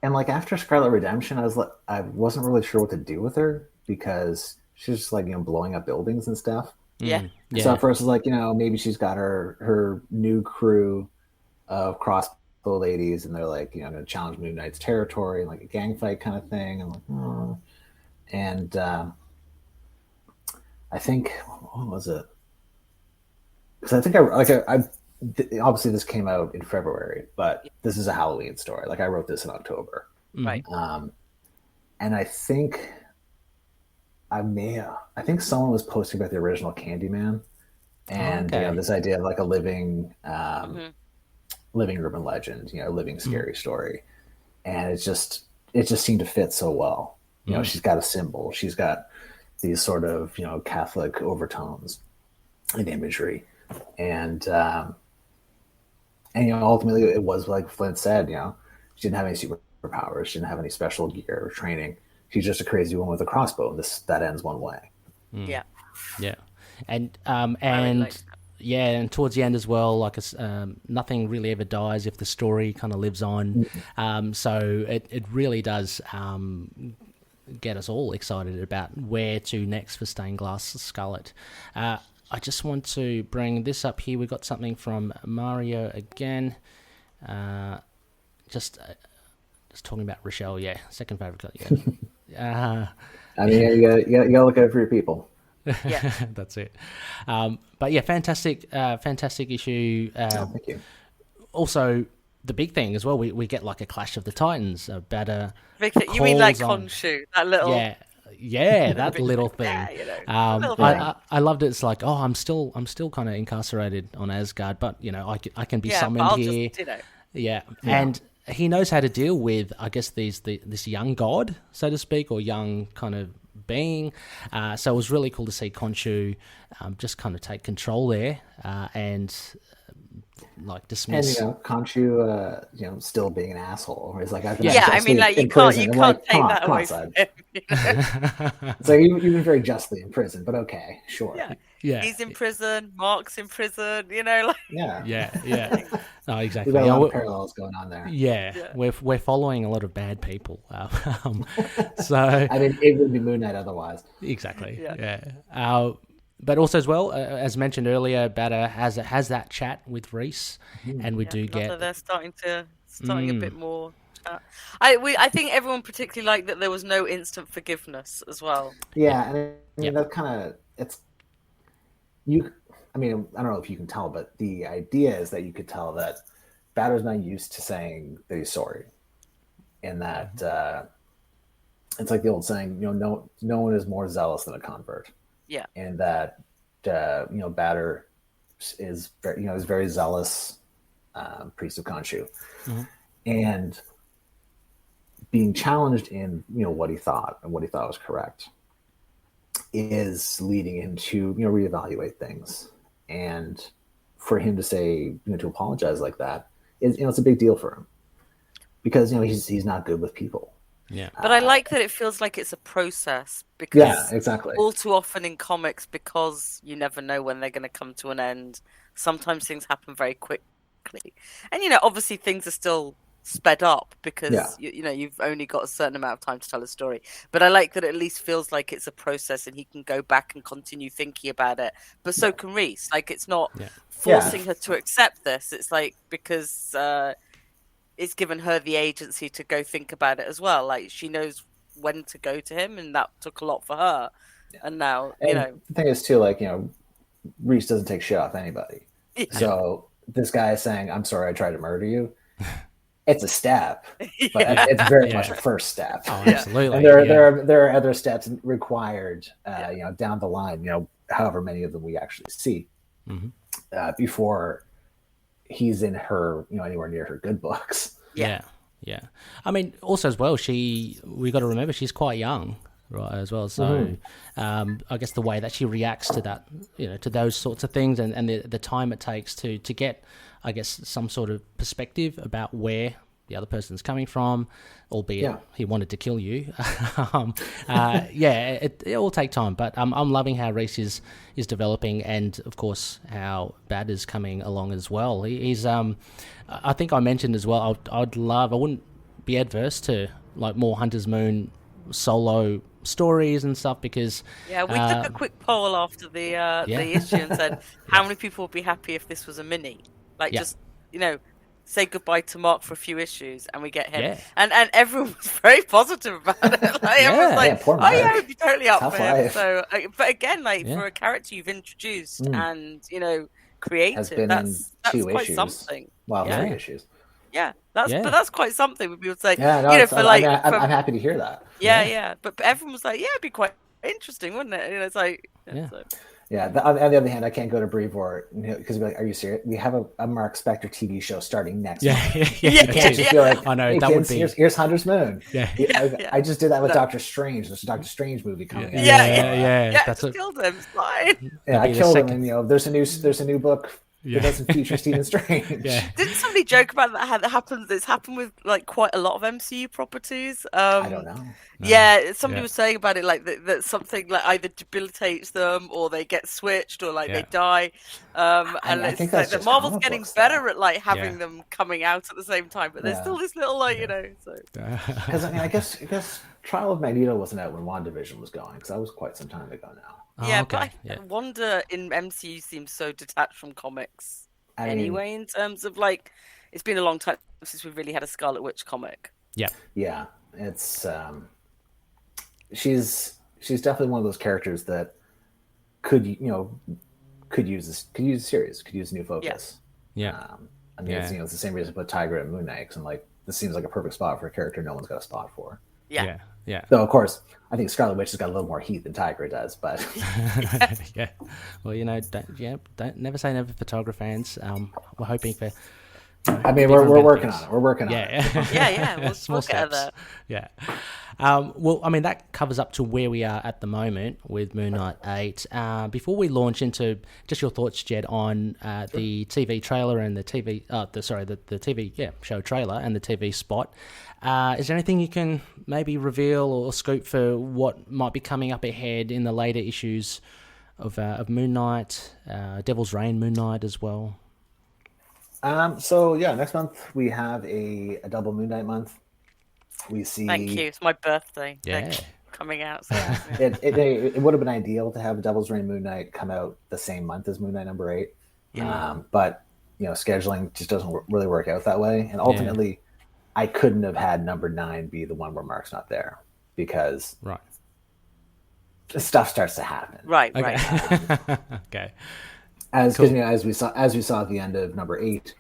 And like after Scarlet Redemption, I wasn't really sure what to do with her, because she's just like blowing up buildings and stuff. Yeah. So at first I was like, maybe she's got her new crew of crossbow ladies, and they're like, going to challenge Moon Knight's territory, and like a gang fight kind of thing. I'm like, and I think, what was it? Because I think I obviously this came out in February, but this is a Halloween story. Like I wrote this in October. Right. And I think someone was posting about the original Candyman and this idea of like a living urban legend, living scary story. And it just seemed to fit so well. She's got a symbol. She's got these sort of, Catholic overtones and imagery. And ultimately it was like Flint said, she didn't have any superpowers. She didn't have any special gear or training. She's just a crazy woman with a crossbow. And that ends one way. Yeah. Yeah. And and towards the end as well, like nothing really ever dies if the story kind of lives on. So it really does get us all excited about where to next for Stained Glass Scarlet. I just want to bring this up here. We got something from Mario again. Just talking about Rochelle. Yeah, second favorite. Yeah. I mean, you gotta look out for your people. Yeah, that's it. But yeah, fantastic issue. Thank you. Also, the big thing as well, we get like a clash of the Titans. Bata. You mean like Khonshu, that little? Yeah, that little thing. Yeah, I loved it. It's like, I'm still kind of incarcerated on Asgard, but I can be summoned here. Yeah, and he knows how to deal with, I guess, this young god, so to speak, or young kind of being. So it was really cool to see Khonshu just kind of take control there and like dismiss. And Khonshu, still being an asshole. Where he's like, I mean, like you can't take that away from him. It's like you've been very justly in prison, but okay, sure. Yeah. He's in prison. Mark's in prison. Like. Yeah. No, exactly. We've got a lot of parallels going on there. Yeah. We're following a lot of bad people. So I mean, it would be Moon Knight otherwise. Exactly. Yeah. But also as well, as mentioned earlier, Bata has that chat with Reese, and we do get. They're starting a bit more. I think everyone particularly liked that there was no instant forgiveness as well. Yeah, and I mean that kind of it's you. I mean, I don't know if you can tell, but the idea is that you could tell that Bata's not used to saying that he's sorry, and that it's like the old saying, no one is more zealous than a convert. Yeah, and that Bata is very zealous priest of Khonshu, and being challenged in what he thought and what he thought was correct is leading him to reevaluate things, and for him to say to apologize like that is it's a big deal for him because he's not good with people. Yeah, but I like that it feels like it's a process because exactly. All too often in comics, because you never know when they're going to come to an end. Sometimes things happen very quickly, and obviously things are still sped up because you've only got a certain amount of time to tell a story. But I like that it at least feels like it's a process, and he can go back and continue thinking about it. But so can Reese. Like it's not forcing her to accept this. It's like because. It's given her the agency to go think about it as well. Like she knows when to go to him, and that took a lot for her. And now, the thing is too, like Reese doesn't take shit off anybody. Yeah. So this guy is saying, "I'm sorry, I tried to murder you." It's a step, but it's very much a first step. Oh, absolutely. And there are other steps required, down the line. However many of them we actually see before he's in her, anywhere near her good books. Yeah. I mean, also as well, we got to remember she's quite young, right? As well, so I guess the way that she reacts to that, to those sorts of things, and the time it takes to get, I guess, some sort of perspective about where the other person's coming from, albeit he wanted to kill you. It will take time, but I'm loving how Reese is developing, and of course how Bad is coming along as well. He's I think I mentioned as well, I wouldn't be adverse to like more Hunter's Moon solo stories and stuff, because we took a quick poll after the issue and said how many people would be happy if this was a mini, just say goodbye to Mark for a few issues, and we get him. And everyone was very positive about it. Everyone was like, poor Mark. I'd be totally up Tough for him. life. So, but again, for a character you've introduced, and creative. has been That's in 2 quite issues. something. Well, Yeah. 3 issues. Yeah, but that's quite something. When people say, Yeah, no, for like, I'm happy to hear that. Yeah. But everyone was like, yeah, it'd be quite interesting, wouldn't it? It's like, So. Yeah. On the other hand, I can't go to Brevoort because like, are you serious? We have a Mark Spector TV show starting next month. Yeah. You can't just be like, I know hey, that kids, would be. here's Hunter's Moon. Yeah. I just did that with Doctor Strange. There's a Doctor Strange movie coming out. Yeah. That's killed him. It's fine. Yeah, I killed him, and there's a new book. It doesn't feature Stephen Strange. Yeah. Didn't somebody joke about that? How that happens? It's happened with like quite a lot of MCU properties. I don't know. Yeah, somebody was saying about it, like that something like either debilitates them, or they get switched, or like they die. And I it's think like that's that just Marvel's comic getting books, better at like having them coming out at the same time, but there's still this little like So Because I guess Trial of Magneto wasn't out when WandaVision was going, because that was quite some time ago now. yeah, okay. but Wanda in MCU seems so detached from comics. I mean, Anyway, in terms of like, it's been a long time since we've really had a Scarlet Witch comic. Yeah, it's she's definitely one of those characters that could use a series, could use a new focus. I mean, it's the same reason I put Tiger and Moon Knight, and like this seems like a perfect spot for a character no one's got a spot for. Yeah. Though of course, I think Scarlet Witch has got a little more heat than Tiger does, but Yeah. Well, don't never say never for Tiger fans. We're hoping for. I mean, we're working on it. We're working on it. Yeah. Small get steps. there. Yeah. Well, I mean, that covers up to where we are at the moment with Moon Knight 8. Before we launch into just your thoughts, Jed, on the TV trailer and the TV, the TV show trailer and the TV spot, is there anything you can maybe reveal or scoop for what might be coming up ahead in the later issues of Moon Knight, Devil's Reign Moon Knight as well? So next month we have a double Moon Knight month. We see. Thank you. It's my birthday. Yeah. Coming out. So. It would have been ideal to have Devil's Reign Moon Knight come out the same month as Moon Knight number 8. But scheduling just doesn't really work out that way. And ultimately, I couldn't have had number 9 be the one where Mark's not there because stuff starts to happen. Right. Okay. As we saw at the end of number 8,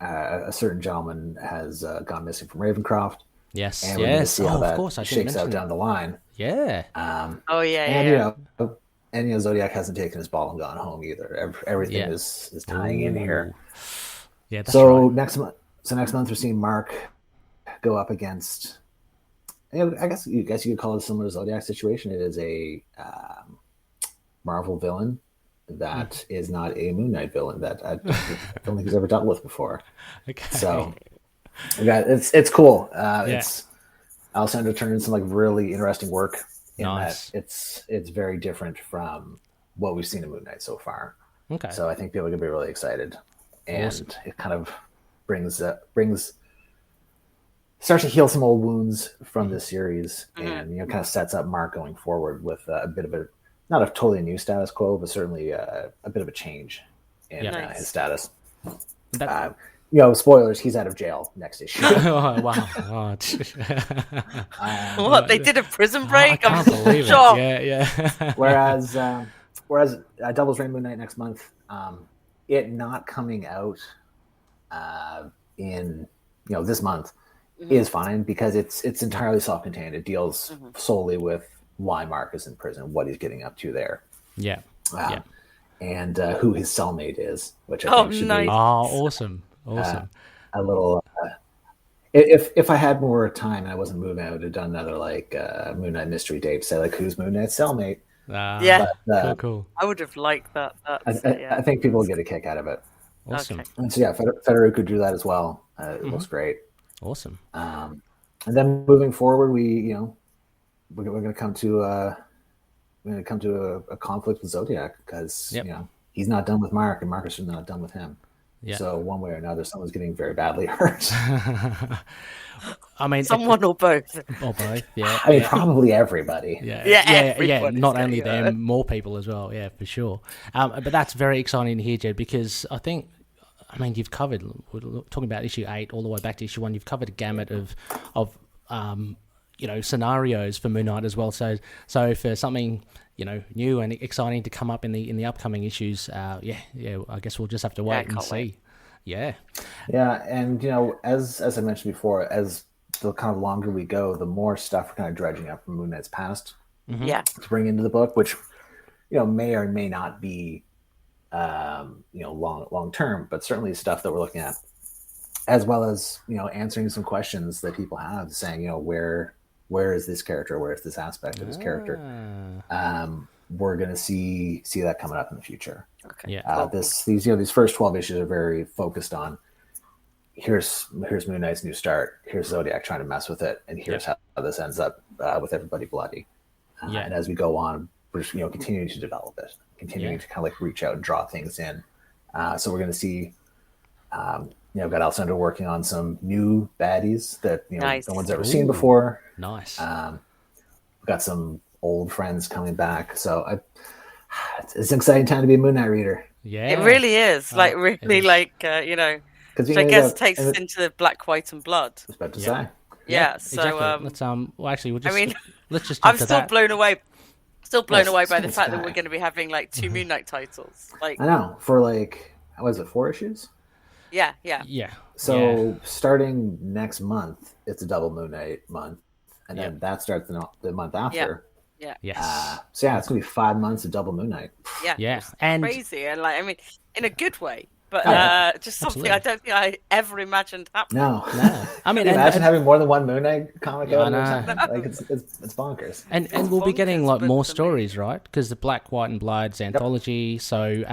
a certain gentleman has gone missing from Ravencroft. Yes. And we're going to see how that of course, I shakes out down the line. Yeah. And Zodiac hasn't taken his ball and gone home either. Everything is tying in here. Yeah. That's so right. next month we're seeing Mark go up against. I guess you could call it a similar Zodiac situation. It is a Marvel villain that is not a Moon Knight villain that I don't think he's ever dealt with before. Okay. So it's cool. It's Alessandro turned in some like really interesting work. Nice. That it's very different from what we've seen in Moon Knight so far. Okay. So I think people are gonna be really excited, and Awesome. it kind of starts to heal some old wounds from this series, and kind of sets up Mark going forward with a bit of not a totally new status quo, but certainly a bit of a change in his status. Spoilers, he's out of jail next issue. Oh, wow. What? They did a prison break? I can't believe it. shocked. Yeah. Whereas Devil's Reign Moon Knight next month, it not coming out in this month is fine because it's entirely self-contained. It deals solely with why Mark is in prison, what he's getting up to there. Yeah. And who his cellmate is, which I think should nice. be Awesome. a little. If I had more time and I wasn't moving, I would have done another Moon Knight mystery date to say who's Moon Knight's cellmate. Cool. I would have liked that. I think people will get a kick out of it. Awesome. Okay. And so Federico drew that as well. It looks great. Awesome. And then moving forward, we're going to come to a conflict with Zodiac because he's not done with Mark, and Mark is not done with him. Yeah. So one way or another, someone's getting very badly hurt. I mean, someone or both. Or both. Yeah. I mean, probably everybody. Yeah. Not only them, more people as well. Yeah, for sure. But that's very exciting to hear, Jed, because I think. You've covered. We're talking about issue 8 all the way back to issue 1. You've covered a gamut of scenarios for Moon Knight as well. So for something new and exciting to come up in the upcoming issues, I guess we'll just have to wait and see. Wait. Yeah, and as I mentioned before, as the kind of longer we go, the more stuff we're kind of dredging up from Moon Knight's past to bring into the book, which may or may not be long term, but certainly stuff that we're looking at, as well as answering some questions that people have, saying where is this character, where is this aspect of this character. We're going to see that coming up in the future. Okay. Yeah. These first 12 issues are very focused on here's Moon Knight's new start, here's Zodiac trying to mess with it, and here's how this ends up with everybody bloody. And as we go on, we're just, continuing to develop it, continuing to kind of like reach out and draw things in. So we're going to see, got Alessandro working on some new baddies that nice. No one's ever seen before. Nice. We've got some old friends coming back, so it's an exciting time to be a Moon Knight reader. Yeah, it really is. Which I guess takes us into Black, White, and Blood. I was about to say. Yeah. So exactly. Let's just. I'm still blown away. Still blown away by the fact that we're going to be having like 2 Moon Knight titles. Like I know, for like, what is it, 4 issues? Yeah. So starting next month, it's a double Moon Knight month, and then that starts the month after. Yeah. Yes. So it's gonna be 5 months of double Moon Knight. Yeah. And crazy, and in a good way, but just something absolutely. I don't think I ever imagined happening. No. I mean, imagine having more than one Moon Knight comic out. I know. Like it's bonkers. And we'll be getting bonkers, more but stories, right? Because the Black, White, and Blood's anthology. So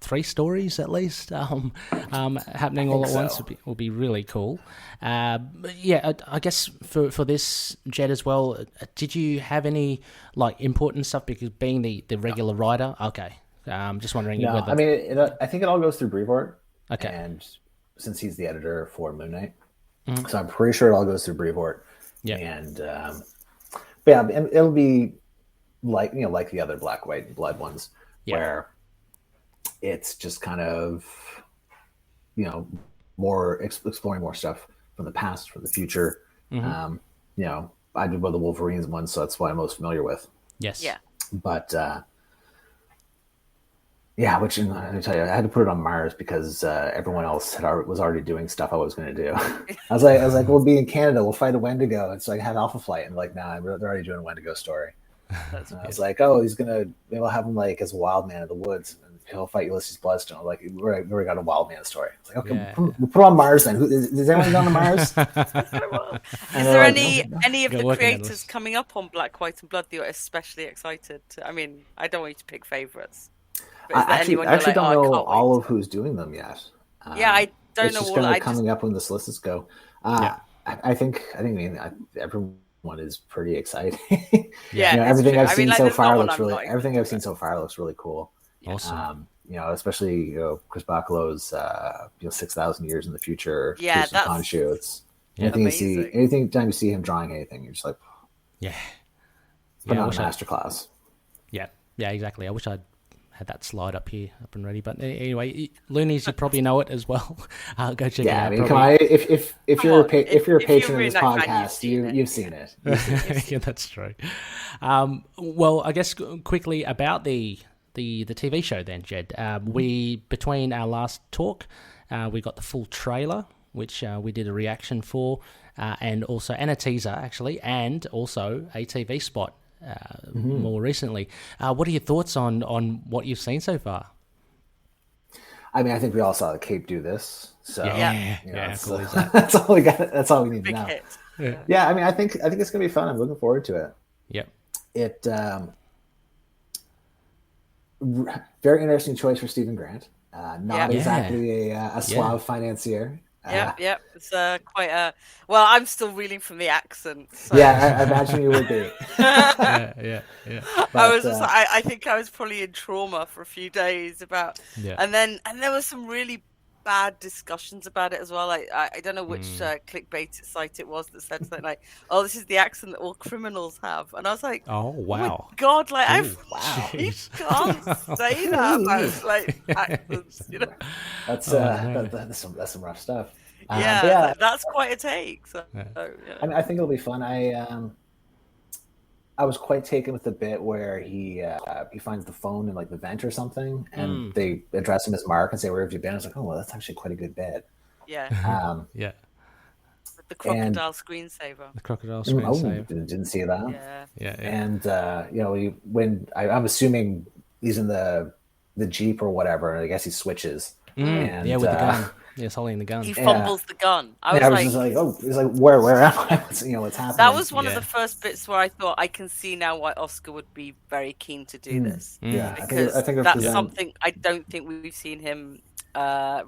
3 stories at least happening all at once will be really cool. I guess for this, Jed, as well, did you have any important stuff, because being the regular writer? Okay. Just wondering whether... I mean, I think it all goes through Brevoort. Okay. And since he's the editor for Moon Knight, so I'm pretty sure it all goes through Brevoort. Yeah. And it'll be like the other Black, White, and Blood ones, where it's just kind of more exploring more stuff from the past, from the future. I did one of the Wolverines ones, so that's what I'm most familiar with. Yes. Yeah. But which let me tell you, I had to put it on Mars because everyone else was already doing stuff I was going to do. I was like, we'll be in Canada, we'll fight a Wendigo. And so I have Alpha Flight, and they're already doing a Wendigo story. I was like, maybe we'll have him as a wild man in the woods, and he'll fight Ulysses Bloodstone. We already got a wild man story. It's like, okay, we'll put on Mars then. Is anyone going to Mars? Is there any of the creators coming up on Black, White, and Blood that you're especially excited to? I mean, I don't want you to pick favorites. I actually don't know all of who's doing them yet. I don't know all. It's just coming up when the solicits go. I think everyone is pretty exciting. Everything I've seen so far looks really cool. Awesome. Especially Chris Bacalo's 6,000 years in the future. Yeah, that's Khonshu. It's anytime you see him drawing anything, you're just like, put on a masterclass. Yeah, exactly. I wish I'd had that slide up and ready, but anyway, Loonies, you probably know it as well. Go check it out. I mean, come on, if you're a patron of this podcast, you've seen it. Yeah, that's true. Well, I guess quickly about the TV show then, Jed. We, between our last talk, we got the full trailer, which we did a reaction for, and a teaser actually, and also a TV spot. More recently. What are your thoughts on what you've seen so far? I mean, I think we all saw the Cape do this. So cool as that. That's all we got. That's all we need Big to know. hit. Yeah, I mean, I think it's gonna be fun. I'm looking forward to it. Yep. It very interesting choice for Stephen Grant. Not exactly a suave financier. Yep. It's quite a... Well, I'm still reeling from the accent. So. Yeah, I imagine you would be. Yeah. But, I was just, I think I was probably in trauma for a few days about... Yeah. And there was some really bad discussions about it as well. I don't know which clickbait site it was that said something like, "Oh, this is the accent that all criminals have," and I was like, "Oh wow, oh my God!" Like, Jeez. you can't say that about accents, That's that's some rough stuff. That's quite a take. So, I mean, I think it'll be fun. I was quite taken with the bit where he finds the phone in like the vent or something, and they address him as Mark and say, "Where have you been?" I was like, "Oh, well, that's actually quite a good bit." Yeah. Yeah. With the crocodile screensaver. The crocodile screensaver. Didn't see that. Yeah. And when I'm assuming he's in the Jeep or whatever, and I guess he switches. And, with the gun. Yes, holding the gun. He fumbles the gun. I was just like, oh, he's like, where am I? What's happening? That was one of the first bits where I thought I can see now why Oscar would be very keen to do this. Yeah, because I think that's something I don't think we've seen him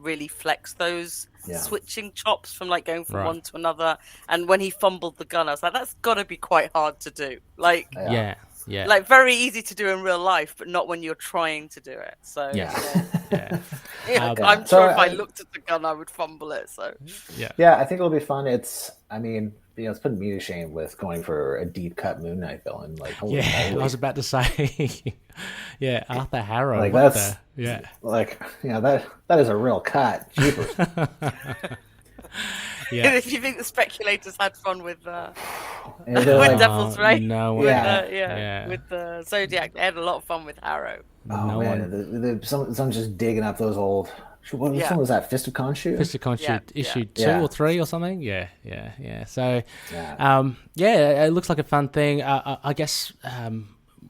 really flex those switching chops from like going from one to another. And when he fumbled the gun, I was like, that's got to be quite hard to do. Like, yeah. Like very easy to do in real life, but not when you're trying to do it. So I'm sure if I looked at the gun, I would fumble it. So I think it'll be fun. It's putting me to shame with going for a deep cut Moon Knight villain. Like, holy moly. I was about to say, Arthur Harrow. Like that is a real cut. Jeepers. If you think the speculators had fun with Devil's Reign, with the Zodiac, they had a lot of fun with Harrow. Someone's just digging up those old. What was that? Fist of Khonshu? Issue 2 or 3 or something. Yeah. So, it looks like a fun thing. I guess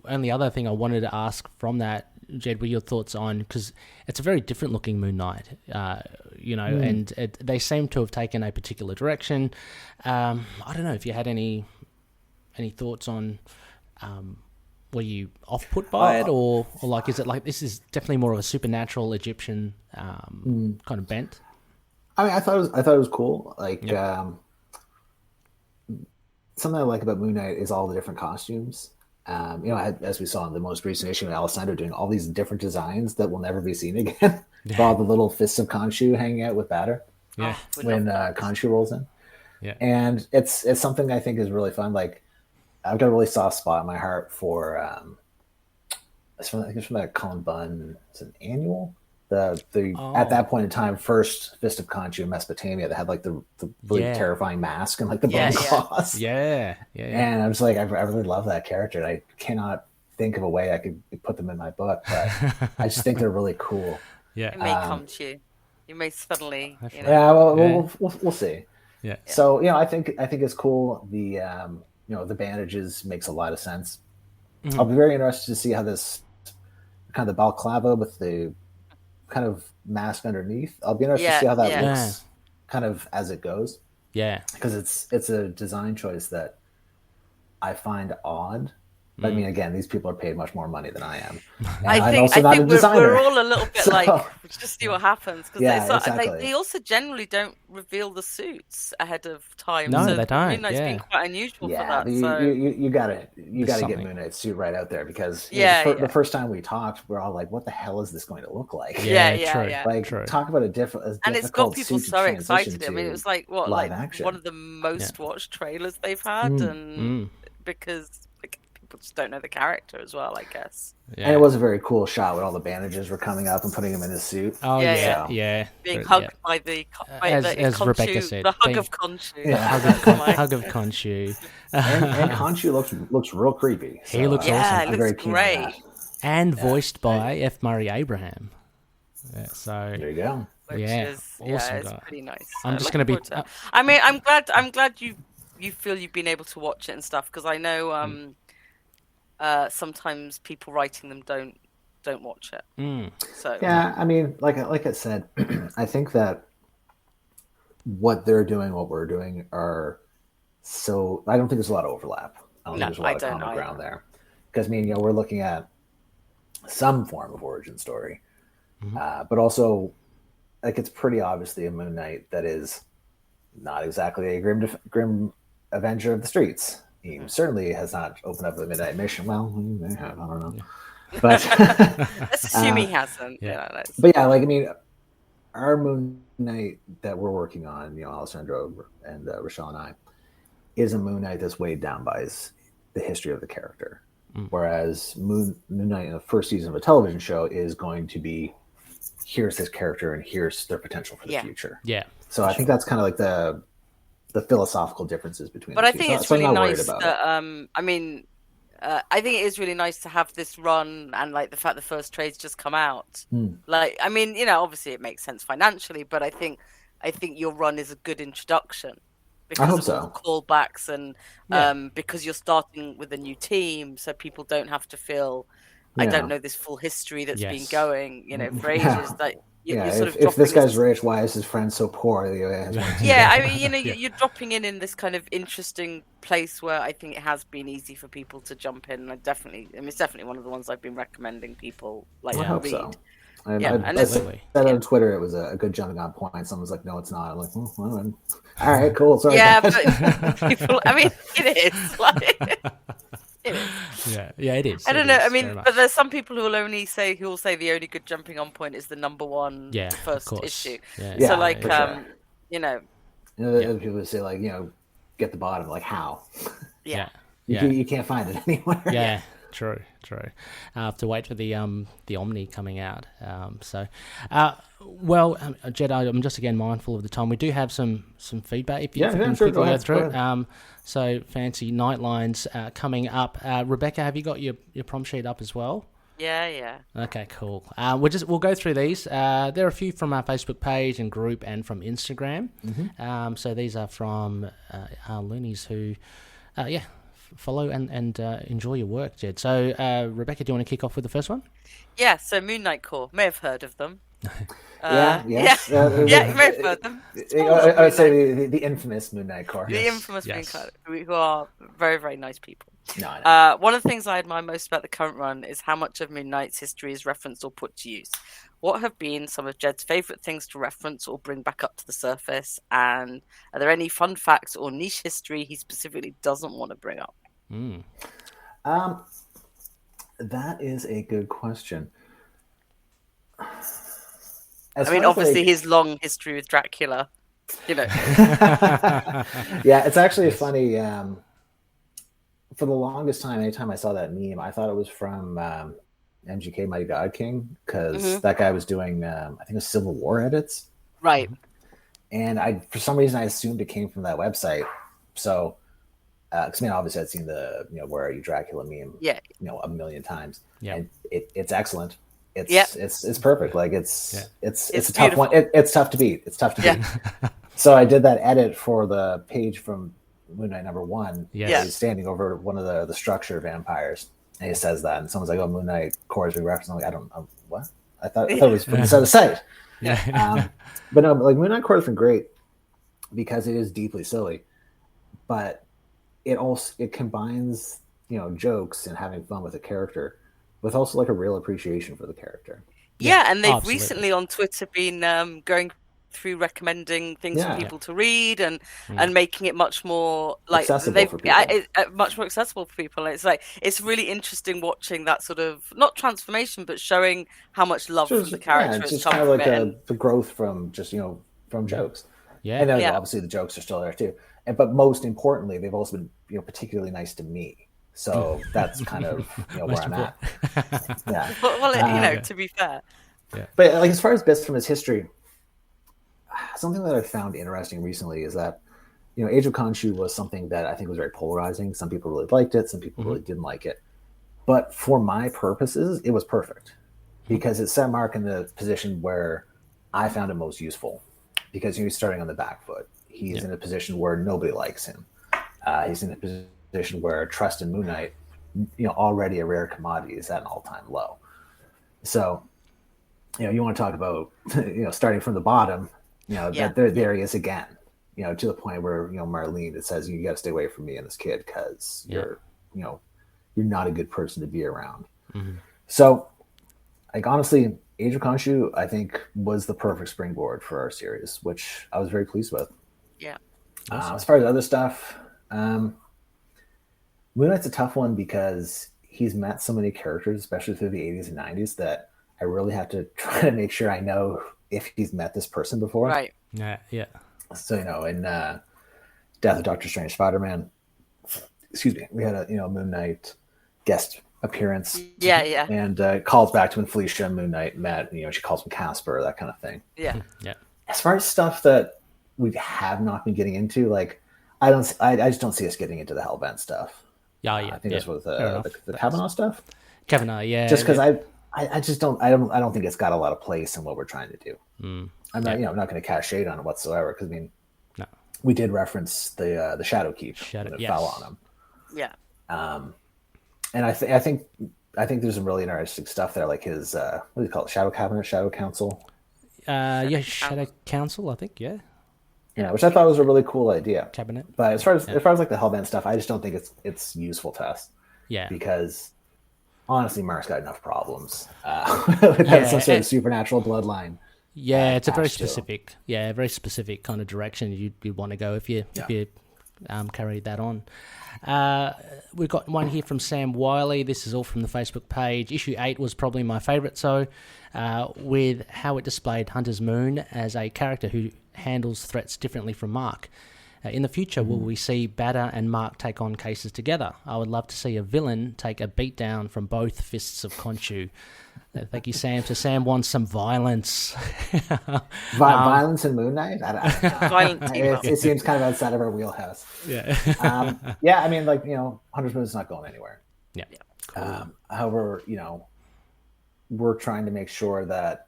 only other thing I wanted to ask from that, Jed, were your thoughts on, because it's a very different looking Moon Knight, and they seem to have taken a particular direction. I don't know if you had any thoughts on, were you off put by it, or like, is it like this is definitely more of a supernatural Egyptian kind of bent? I mean, I thought it was cool. Like, something I like about Moon Knight is all the different costumes. As we saw in the most recent issue, Alessandro doing all these different designs that will never be seen again. All the little fists of Khonshu hanging out with Bata. Yeah, when Khonshu rolls in. Yeah, and it's something I think is really fun. Like, I've got a really soft spot in my heart for I think it's from that Colin Bunn. It's an annual. At that point in time, first Fist of Khonshu in Mesopotamia that had like the really terrifying mask and like the bone claws. Yeah. And I'm just like, I really love that character. And I cannot think of a way I could put them in my book, but I just think they're really cool. Yeah, it may come to you. You may suddenly. We'll see. Yeah. So I think it's cool. The the bandages makes a lot of sense. Mm-hmm. I'll be very interested to see how this kind of the balaclava with the kind of mask underneath. I'll be interested to see how that looks kind of as it goes. Yeah. Because it's a design choice that I find odd. But I mean, again, these people are paid much more money than I am. And I think we're all a little bit like, just see what happens. Because they also generally don't reveal the suits ahead of time. No, so they don't. Moon Knight's been quite unusual for that. You gotta get Moon Knight's suit right out there, because the first time we talked, we're all like, "What the hell is this going to look like?" True. Talk about a different, and it's got people so excited. I mean, it was like action. One of the most watched trailers they've had, and because people just don't know the character as well, I guess. Yeah. And it was a very cool shot when all the bandages were coming up and putting him in his suit. Oh yeah. Being hugged by the as Rebecca said, the hug of Khonshu. Hug of Khonshu. and Khonshu looks real creepy. So he looks awesome. He looks great. And voiced by F. Murray Abraham. Yeah, so there you go. Which is awesome. It's pretty nice. I'm just going to be. I mean, I'm glad you feel you've been able to watch it and stuff, because I know sometimes people writing them don't watch it. So yeah, I mean, like I said, I think that what they're doing, what we're doing, are so. I don't think there's a lot of overlap. I don't think there's a lot of common ground there, because I mean, we're looking at some form of origin story, but also like it's pretty obviously a Moon Knight that is not exactly a grim Avenger of the streets. He certainly has not opened up the Midnight Mission. Well, he may have, I don't know. But let's assume he hasn't. But yeah, like, I mean, our Moon Knight that we're working on, Alessandro and Rochelle and I, is a Moon Knight that's weighed down by the history of the character. Whereas Moon Knight in the first season of a television show is going to be here's his character and here's their potential for the future. Yeah. So I think that's kind of like the philosophical differences between. But the I two. think it's really nice that I think it is really nice to have this run and like the fact the first trade's just come out. Like, I mean, obviously it makes sense financially, but I think your run is a good introduction because of all the callbacks and because you're starting with a new team, so people don't have to feel I don't know this full history that's been going, for ages. Like you're sort of if this guy's rich, why is his friend so poor? I mean, you're dropping in this kind of interesting place where I think it has been easy for people to jump in. And it's definitely one of the ones I've been recommending people like I hope read. So. I said on Twitter it was a good jumping on point. Someone was like, "No, it's not." I'm like, all right, cool. Sorry. Yeah, but people. I mean, it is like. It is. Yeah, it is. I don't know. I mean, but there's some people who will say the only good jumping on point is the number one first issue. Yeah. So like, sure. Other people say like, get the bottom. Like how? Yeah. You can't find it anywhere. Yeah. True. I have to wait for the Omni coming out. Jed, I'm just again mindful of the time. We do have some feedback if you can quickly go through it. So fancy Nightlines coming up. Rebecca, have you got your prompt sheet up as well? Yeah. Okay, cool. We'll go through these. There are a few from our Facebook page and group and from Instagram. So these are from our loonies who, follow and enjoy your work, Jed. So, Rebecca, do you want to kick off with the first one? Yeah, so Moon Knight Corps. May have heard of them. You may have heard of them. I would say the infamous Moon Knight Corps. The infamous Moon Knight, who are very, very nice people. No, I know. One of the things I admire most about the current run is how much of Moon Knight's history is referenced or put to use. What have been some of Jed's favourite things to reference or bring back up to the surface? And are there any fun facts or niche history he specifically doesn't want to bring up? That is a good question. Obviously his long history with Dracula, Yeah, it's actually funny. For the longest time, anytime I saw that meme, I thought it was from MGK Mighty God King, because that guy was doing, I think it was Civil War edits. Right. And for some reason, I assumed it came from that website. So, because obviously I'd seen the where are you Dracula meme, a million times. Yeah, and it's excellent. It's perfect. Like it's a tough one. It's tough to beat. So I did that edit for the page from Moon Knight #1. Yeah, he's standing over one of the structure vampires, and he says that, and someone's like, "Oh, Moon Knight Corps is being referenced." I'm like, I don't know what. I thought it was from the site. But no, like Moon Knight Corps has been great because it is deeply silly, but it combines jokes and having fun with a character with also like a real appreciation for the character. And they've recently on Twitter been going through recommending things for people to read and making it much more like much more accessible for people. And it's like it's really interesting watching that sort of not transformation but showing how much love from the character it's has just come kind of from like the growth from just from jokes. And then obviously the jokes are still there too, but most importantly they've also been particularly nice to me, so that's kind of where I'm at. To be fair, but like as far as bits from his history, something that I found interesting recently is that Age of Khonshu was something that I think was very polarizing. Some people really liked it, some people really didn't like it, but for my purposes it was perfect because it set Mark in the position where I found it most useful, because he's starting on the back foot. He's in a position where nobody likes him. He's in a position where trust in Moon Knight, already a rare commodity, is at an all-time low. So, you want to talk about, starting from the bottom, there he is again, to the point where, Marlene, it says, you got to stay away from me and this kid because you're not a good person to be around. So, like, honestly, Age of Khonshu, I think, was the perfect springboard for our series, which I was very pleased with. Yeah. As far as other stuff, Moon Knight's a tough one because he's met so many characters, especially through the 80s and 90s, that I really have to try to make sure I know if he's met this person before. Right. Yeah. So, in Death of Doctor Strange Spider-Man, we had a Moon Knight guest appearance. Yeah. And calls back to when Felicia and Moon Knight met. She calls him Casper, that kind of thing. Yeah. As far as stuff that we have not been getting into, like I just don't see us getting into the Hellbent stuff. I think this was the Kavanaugh stuff. Kavanaugh, yeah. Just because I just don't think it's got a lot of place in what we're trying to do. I'm not I'm not going to cast shade on it whatsoever, because we did reference the Shadow Keep when it fell on him. Yeah. And I think there's some really interesting stuff there, like his what do you call it, Shadow Cabinet, Shadow Council. Shadow Council, I think. Yeah, which I thought was a really cool idea. Cabinet. But as far as like the Hellbent stuff, I just don't think it's useful to us. Yeah. Because honestly, Mark's got enough problems without some sort of supernatural bloodline. Yeah, it's a very specific, very specific kind of direction you'd want to go if you carried that on. We've got one here from Sam Wiley. This is all from the Facebook page. Issue 8 was probably my favourite, with how it displayed Hunter's Moon as a character who handles threats differently from Mark. In the future, will we see Bata and Mark take on cases together? I would love to see a villain take a beatdown from both fists of Khonshu. Thank you, Sam. So Sam wants some violence. Violence in Moon Knight? Violence. It seems kind of outside of our wheelhouse. Yeah. I mean, like, Hunter's Moon's not going anywhere. Yeah. Cool. However, we're trying to make sure that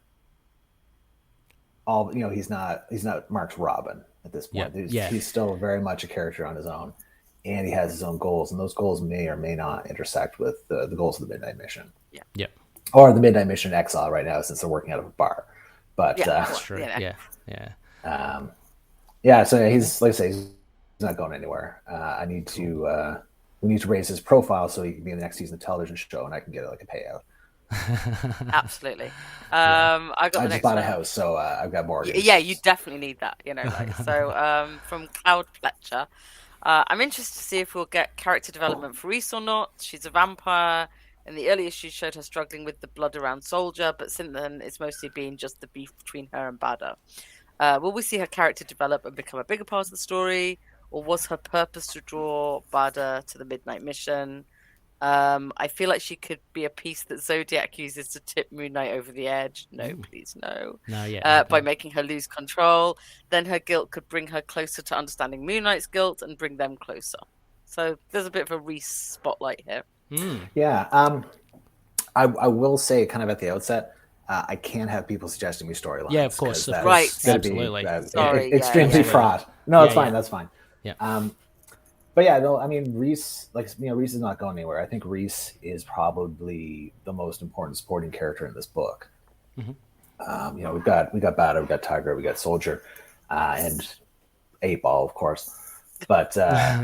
he's not Mark's Robin at this point. He's still very much a character on his own, and he has his own goals, and those goals may or may not intersect with the goals of the Midnight Mission. Yeah. Or the Midnight Mission Exile right now, since they're working out of a bar. But that's true. So he's, like I say, he's not going anywhere. We need to raise his profile so he can be in the next season of television show, and I can get like a payout. Absolutely. I just bought a house, so I've got mortgage. Yeah, you definitely need that. From Cloud Fletcher, I'm interested to see if we'll get character development for Reese or not. She's a vampire. In the early issues, showed her struggling with the blood around Soldier, but since then, it's mostly been just the beef between her and Bata. Will we see her character develop and become a bigger part of the story, or was her purpose to draw Bata to the Midnight Mission? I feel like she could be a piece that Zodiac uses to tip Moon Knight over the edge. No, please, no. By making her lose control. Then her guilt could bring her closer to understanding Moon Knight's guilt and bring them closer. So there's a bit of a Reese spotlight here. Yeah. I will say kind of at the outset, I can't have people suggesting me storylines. Yeah, of course. Right. Absolutely. Extremely fraught. No, it's fine. That's fine. Yeah. But yeah, though, I mean, Reese, Reese is not going anywhere. I think Reese is probably the most important supporting character in this book. Mm-hmm. We've got Bata, we've got Tiger, we got Soldier, and 8-Ball, of course. But I'm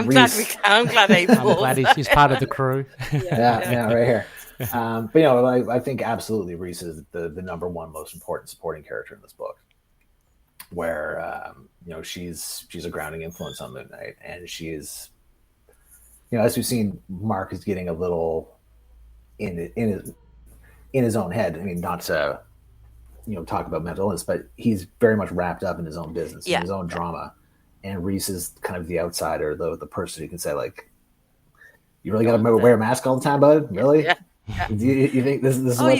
Reese, glad 8-Ball. I'm glad he's part of the crew. yeah, right here. But I think absolutely Reese is the number one most important supporting character in this book. Where she's a grounding influence on Moon Knight, and she's, as we've seen, Mark is getting a little in his own head. I mean, not to talk about mental illness, but he's very much wrapped up in his own business, in his own drama. And Reese is kind of the outsider, the person who can say, like, you really got to wear a mask all the time, bud? Really? Yeah. Do you think this is what's...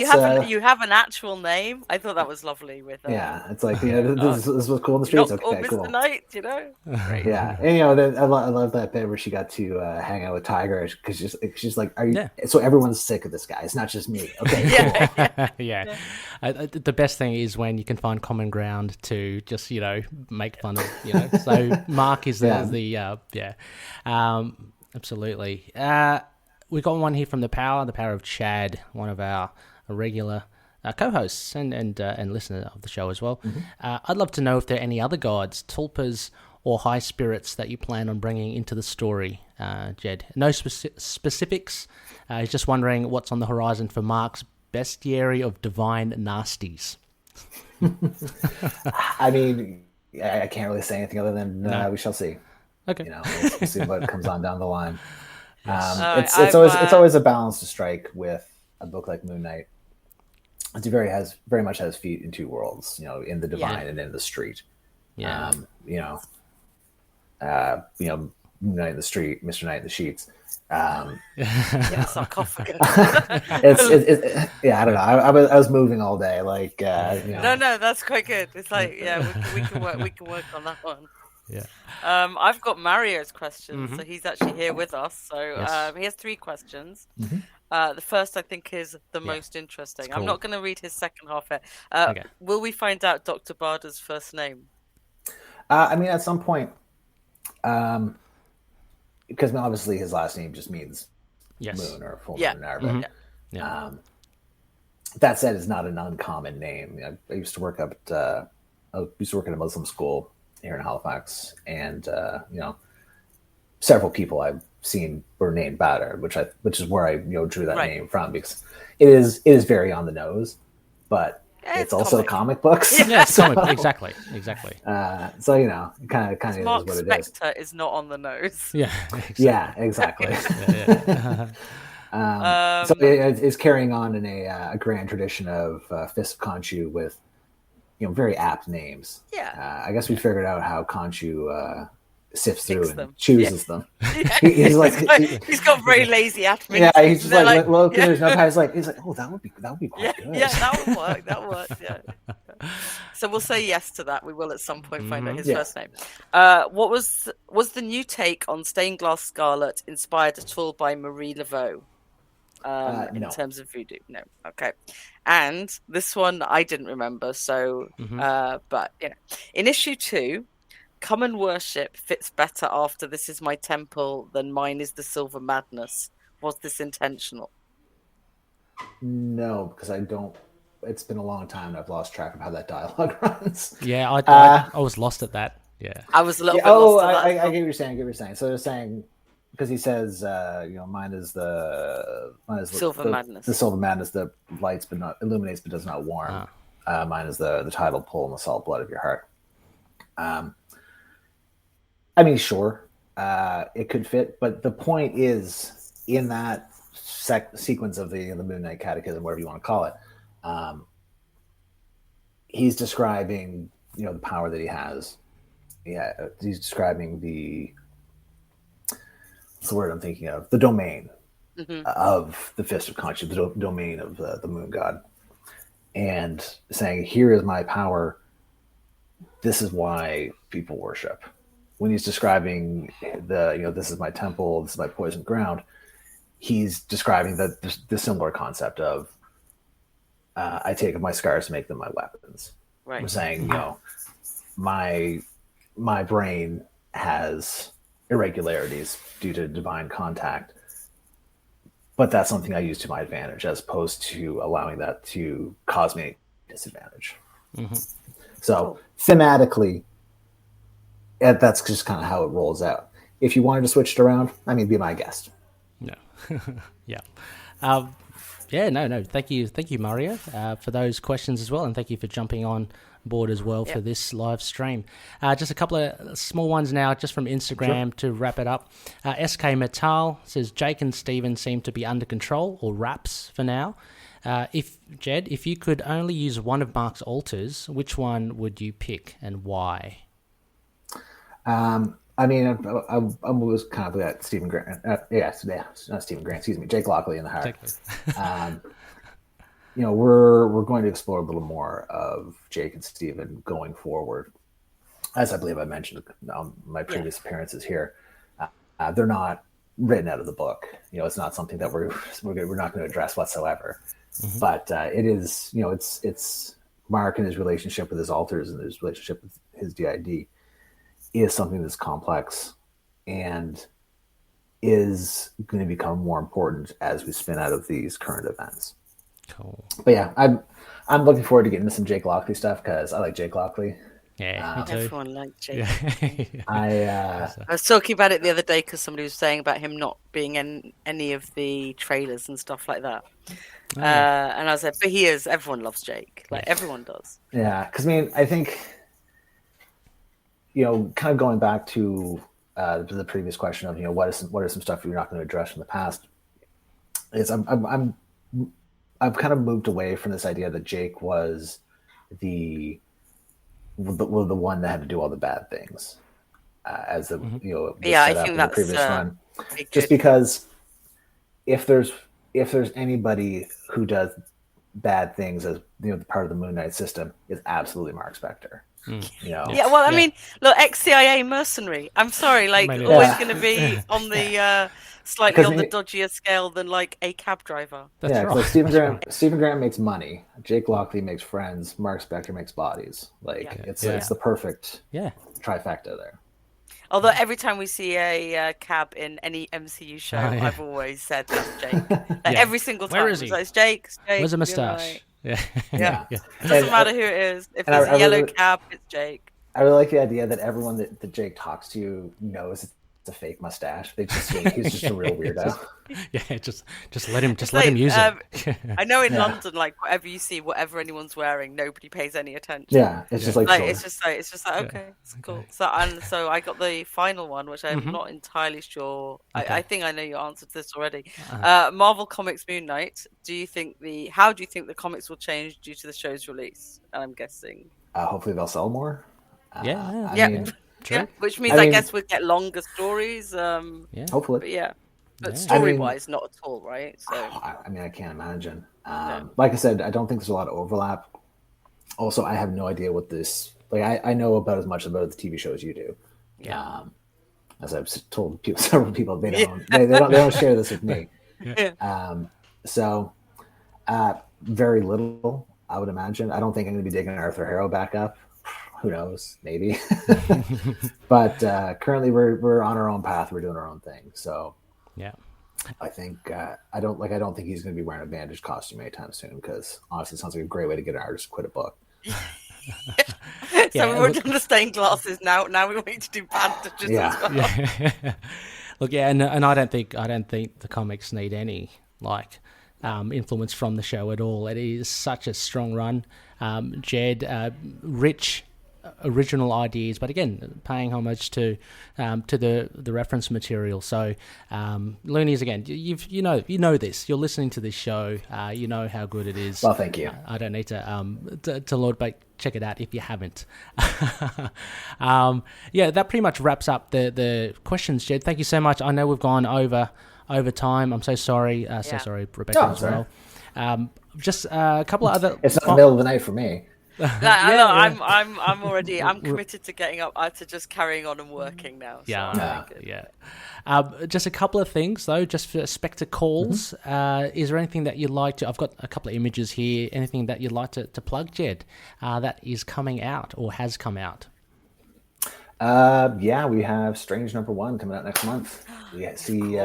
you have an actual name? I thought that was lovely. It's like, this is what's cool in the streets. Okay, Mr. cool. Knight, Great. Yeah, and I love that bit where she got to hang out with Tiger, because she's like, "Are you?" So everyone's sick of this guy. It's not just me. Okay, cool. Yeah. The best thing is when you can find common ground to just make fun of. So Mark is absolutely. We got one here from the power of Chad, one of our regular co-hosts and listener of the show as well. Mm-hmm. I'd love to know if there are any other gods, tulpas, or high spirits that you plan on bringing into the story, Jed. No specifics. He's just wondering what's on the horizon for Mark's bestiary of divine nasties. I mean, I can't really say anything other than we shall see. Okay. We'll see what comes on down the line. It's always a balance to strike with a book like Moon Knight. It very much has feet in two worlds, in the divine and in the street. Yeah. Moon Knight in the street, Mr. Knight in the sheets. Yeah, sarcophagus. Yeah, I don't know. I was moving all day, like No, that's quite good. It's like, we can work on that one. Yeah. I've got Mario's questions, so he's actually here with us. So Yes. he has 3 questions. Mm-hmm. The first, I think, is the most interesting. Cool. I'm not going to read his second half here. Okay. Will we find out Dr. Bada's first name? I mean, at some point, because obviously his last name just means moon or full moon or whatever. Yeah. That said, it's not an uncommon name. I used to work at a Muslim school here in Halifax, and several people I've seen were named Bata, which is where I drew that name from, because it is very on the nose, but it's also comic books. Yeah, it's comic. Exactly. So it kind of is Mark what it is. Spector is not on the nose. Yeah. Exactly. Yeah, exactly. So it's carrying on in a grand tradition of Fist of Khonshu with very apt names. Yeah. I guess we figured out how Khonshu sifts through and them. chooses them. Yeah. He's got very lazy admin. Yeah, he's just like, well, there's no time. He's like, oh, that would be quite good. Yeah, that would work. That would work. Yeah. So we'll say yes to that. We will at some point find out his first name. What was the new take on Stained Glass Scarlet inspired at all by Marie Laveau? In terms of voodoo, no. Okay. And this one I didn't remember. So, but in issue 2. Come and worship fits better after This Is My Temple than Mine Is the Silver Madness. Was this intentional? No, because I don't. It's been a long time and I've lost track of how that dialogue runs. Yeah, I was lost at that. Yeah. I was a little bit lost at that. I get what you're saying. So they're saying, because he says, mine is the Silver Madness. The Silver Madness that lights but not illuminates but does not warm. Mine is the tidal pull and the salt blood of your heart. I mean, sure, it could fit, but the point is, in that sequence of the Moon Knight Catechism, whatever you want to call it, he's describing, the power that he has. Yeah, he's describing what's the word I'm thinking of? The domain of the Fist of Khonshu, the domain of the Moon God, and saying, "Here is my power. This is why people worship." When he's describing this is my temple, this is my poisoned ground, he's describing the similar concept of I take my scars to make them my weapons. Right. I'm saying, my brain has irregularities due to divine contact, but that's something I use to my advantage, as opposed to allowing that to cause me disadvantage. So thematically, that's just kind of how it rolls out. If you wanted to switch it around, be my guest. No. Yeah. No. Thank you, Mario, for those questions as well, and thank you for jumping on board as well for this live stream. Just a couple of small ones now, just from Instagram to wrap it up. SK Metal says Jake and Steven seem to be under control, or wraps for now. If you could only use one of Mark's alters, which one would you pick and why? I was kind of that Stephen Grant. Not Stephen Grant. Excuse me, Jake Lockley in the heart. We're going to explore a little more of Jake and Stephen going forward, as I believe I mentioned on my previous appearances here. They're not written out of the book. It's not something that we're not going to address whatsoever. But it is. It's Mark and his relationship with his alters and his relationship with his DID is something that's complex and is going to become more important as we spin out of these current events. Cool. But yeah, I'm looking forward to getting into some Jake Lockley stuff, because I like Jake Lockley. Yeah, me too. Everyone likes Jake. Yeah. I was talking about it the other day because somebody was saying about him not being in any of the trailers and stuff like that. And I was like, but he is. Everyone loves Jake. Like, everyone does. Yeah, because I think, kind of going back to the previous question of what are some stuff you're not going to address from the past. Is I've kind of moved away from this idea that Jake was the one that had to do all the bad things, as the I think that's previous run. just because if there's anybody who does bad things as part of the Moon Knight system, is absolutely Mark Spector. Yeah, well, I mean, look, ex-CIA mercenary. I'm sorry, like, always going to be on the slightly on the dodgier scale than like a cab driver. That's right. Like Stephen Graham makes money, Jake Lockley makes friends, Mark Spector makes bodies. Like it's the perfect trifecta there. Although every time we see a cab in any MCU show, I've always said that's Jake. Every single time. Where is he? It's Jake. Where's a moustache? Yeah. It doesn't matter who it is. If there's a yellow cab, it's Jake. I really like the idea that everyone that Jake talks to knows it's a fake mustache. They just think he's just a real weirdo. Just let him use it. I know in London, like whatever you see, whatever anyone's wearing, nobody pays any attention. Yeah, it's just like it's just like okay, it's cool. So I got the final one, which I'm not entirely sure. Okay. I think I know your answer to this already. Marvel Comics Moon Knight. How do you think the comics will change due to the show's release? And I'm guessing hopefully they'll sell more. I mean, yeah, which means I guess we'll get longer stories. Hopefully, but story-wise, not at all, right? So I can't imagine. Like I said, I don't think there's a lot of overlap. Also, I have no idea what this. Like, I know about as much about the TV show as you do. Yeah. As I've told several people, they don't share this with me. So, very little, I would imagine. I don't think I'm going to be digging Arthur Harrow back up. Who knows? Maybe. But currently, we're on our own path. We're doing our own thing. So, I think I don't think he's going to be wearing a bandage costume anytime soon, because honestly, it sounds like a great way to get an artist to quit a book. So we're done the stained glasses now. Now we want you to do bandages as well. Look, and I don't think the comics need any influence from the show at all. It is such a strong run. Jed, rich original ideas, but again, paying homage to the reference material. So, Loonies, again, you know this. You're listening to this show. You know how good it is. Well, thank you. I don't need to Lord, but check it out if you haven't. That pretty much wraps up the questions, Jed. Thank you so much. I know we've gone over time. I'm so sorry. So sorry, Rebecca, as well. Just a couple of other. It's not the middle of the night for me. I'm committed to getting up to just carrying on and working now. So just a couple of things though, just for Spectre calls. Is there anything that you'd like to? I've got a couple of images here. Anything that you'd like to plug, Jed? That is coming out or has come out. We have Strange #1 coming out next month. We see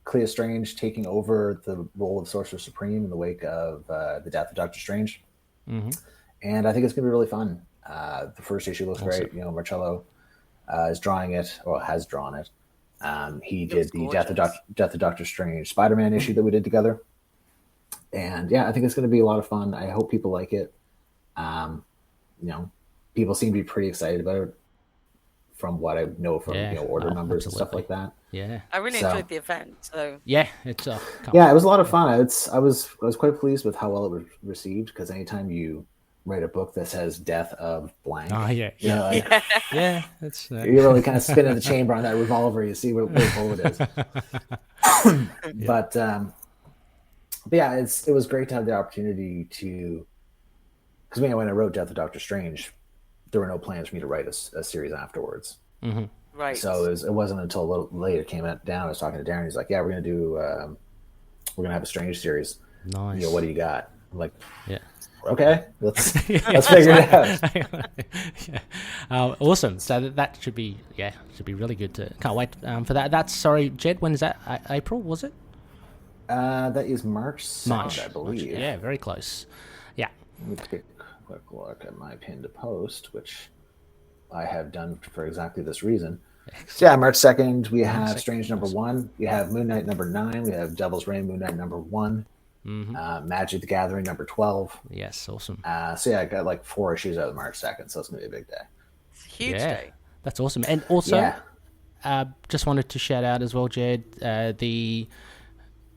Clea Strange taking over the role of Sorcerer Supreme in the wake of the death of Doctor Strange. And I think it's going to be really fun. The first issue looks great. Marcello is drawing it, or has drawn it. He did the Death of Doctor Strange Spider-Man issue that we did together. And I think it's going to be a lot of fun. I hope people like it. People seem to be pretty excited about it from what I know from order numbers and stuff like that. Yeah, I really enjoyed the event. So it's it was a lot of fun. I was quite pleased with how well it was received, because anytime you write a book that says death of blank, that's you're really kind of spinning the chamber on that revolver. You see where the bullet is. But it was great to have the opportunity to, because when I wrote Death of Doctor Strange, there were no plans for me to write a series afterwards. Right. So it wasn't until a little later it came down. I was talking to Darren. He's like, "Yeah, we're gonna have a Strange series. Nice. What do you got?" I'm like, okay, let's figure it out." Awesome. So that should be really good. Can't wait for that. That's Jed. When is that? April, was it? That is March 2nd, I believe. March. Yeah, very close. Yeah. Let me take a quick look at my pinned post, which I have done for exactly this reason. So March 2nd, we have Strange #1. We have Moon Knight #9. We have Devil's Reign Moon Knight #1. Magic the Gathering #12. Yes, awesome. I got like 4 issues out of March 2nd, so it's going to be a big day. It's a huge day. That's awesome. And also, just wanted to shout out as well, Jed, the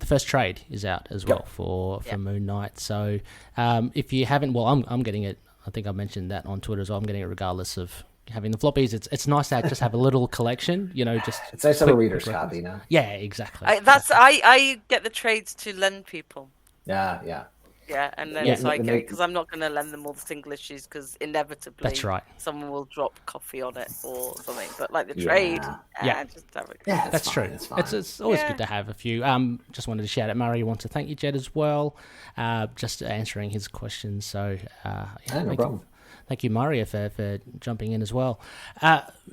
first trade is out as well for Moon Knight. So if you haven't, I'm getting it. I think I mentioned that on Twitter as well. I'm getting it regardless of having the floppies. It's nice to just have a little collection, just it's nice to have a reader's copy, Yeah, exactly. I get the trades to lend people. Yeah, and then so I get it because I'm not going to lend them all the single issues because inevitably that's right. someone will drop coffee on it or something. But like the trade, just have it. Yeah, that's true. It's always good to have a few. Just wanted to shout out Murray. Want to thank you, Jed, as well. Just answering his questions. So no problem. Thank you, Murray, for jumping in as well.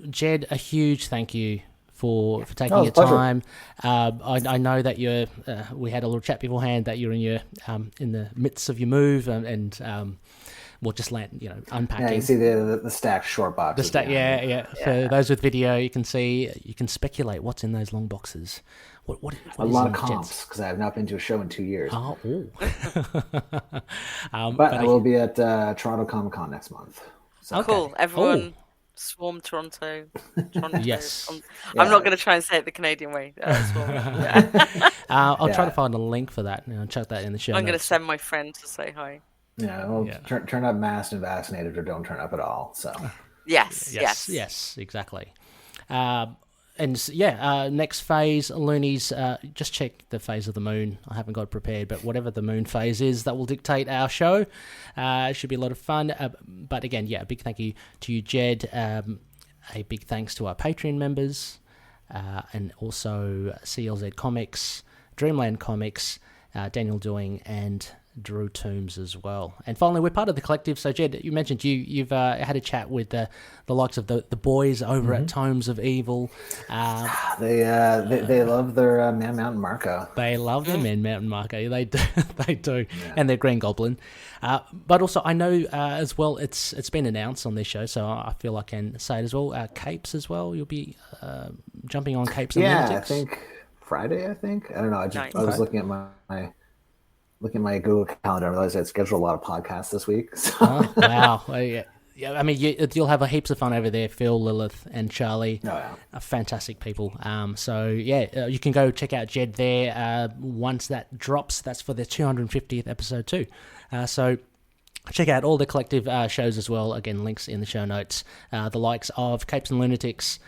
Jed, a huge thank you for taking your time. I know that you're. We had a little chat beforehand that you're in the midst of your move and just unpacking. Yeah, you see the stacked short boxes. For those with video, you can speculate what's in those long boxes. What a lot of comps because I have not been to a show in 2 years. But I will be at Toronto Comic Con next month. So. Cool, everyone. Swarm Toronto. Yes. I'm not going to try and say it the Canadian way. I'll try to find a link for that. I'll chuck that in the show. I'm going to send my friend to say hi. Turn up masked and vaccinated or don't turn up at all. So Yes, exactly. Next phase, Loonies, just check the phase of the moon. I haven't got it prepared, but whatever the moon phase is, that will dictate our show. It should be a lot of fun. But again, a big thank you to you, Jed. A big thanks to our Patreon members, and also CLZ Comics, Dreamland Comics, Daniel Doing, and Drew Toombs as well. And finally, we're part of the collective. So, Jed, you mentioned you've had a chat with the likes of the boys over at Tomes of Evil. They love their Man Mountain Marco. They love their Man Mountain Marco. They do, and their Green Goblin. But also, I know as well. It's been announced on this show, so I feel I can say it as well. Capes as well. You'll be jumping on Capes and Lunatics. I think Friday. I don't know. I was looking at my Google Calendar. I realized I'd scheduled a lot of podcasts this week. So. Oh, wow. Yeah, I mean, you'll have heaps of fun over there. Phil, Lilith, and Charlie are fantastic people. You can go check out Jed there once that drops. That's for the 250th episode too. So check out all the collective shows as well. Again, links in the show notes. The likes of Capes and Lunatics,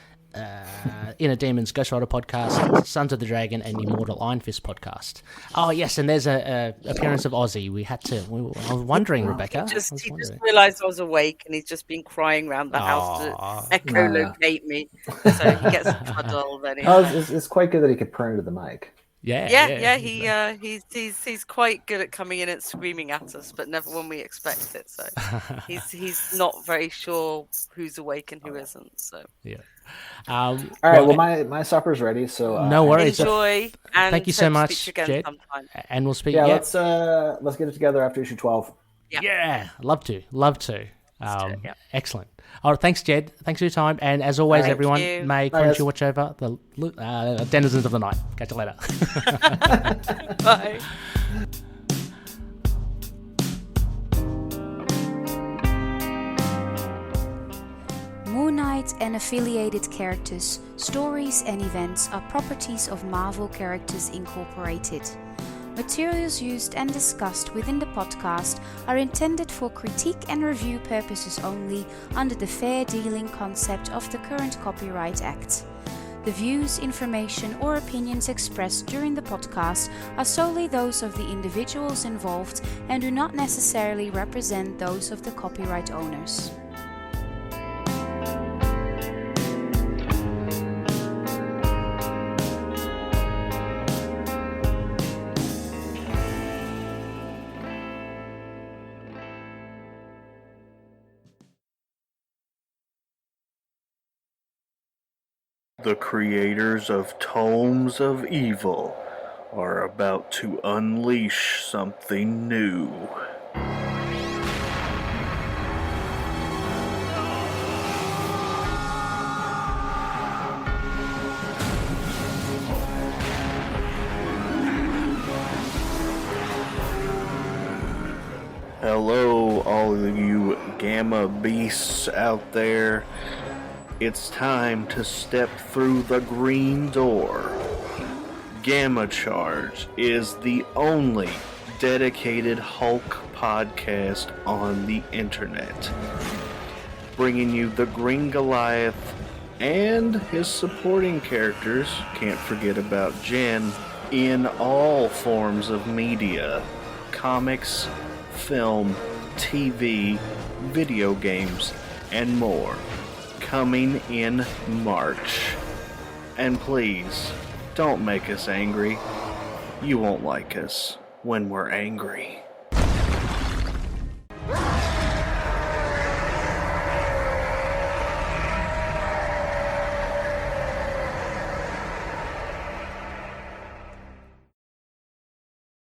Inner Demons, Ghost Rider podcast, Sons of the Dragon, and Immortal Iron Fist podcast. Oh yes, and there's a appearance of Ozzy. I was wondering, Rebecca. He just realised I was awake, and he's just been crying around the house to echolocate me. So he gets cuddled. It's quite good that he could purr into the mic. He's quite good at coming in and screaming at us, but never when we expect it. So he's not very sure who's awake and who isn't. So all right. Well, my supper's ready. So no worries. Enjoy. And thank you so much, Jed. And we'll speak. Let's get it together after issue 12. Yeah, love to. Excellent. All right, thanks, Jed. Thanks for your time. And as always, everyone, may Khonshu watch over the denizens of the night. Catch you later. Bye. Moon Knight and affiliated characters, stories and events are properties of Marvel Characters Incorporated. Materials used and discussed within the podcast are intended for critique and review purposes only under the fair dealing concept of the current Copyright Act. The views, information, or opinions expressed during the podcast are solely those of the individuals involved and do not necessarily represent those of the copyright owners. The creators of Tomes of Evil are about to unleash something new. Hello, all of you gamma beasts out there. It's time to step through the green door. Gamma Charge is the only dedicated Hulk podcast on the internet. bringing you the Green Goliath and his supporting characters, can't forget about Jen, in all forms of media, comics, film, TV, video games, and more, coming in March. And please, don't make us angry. You won't like us when we're angry.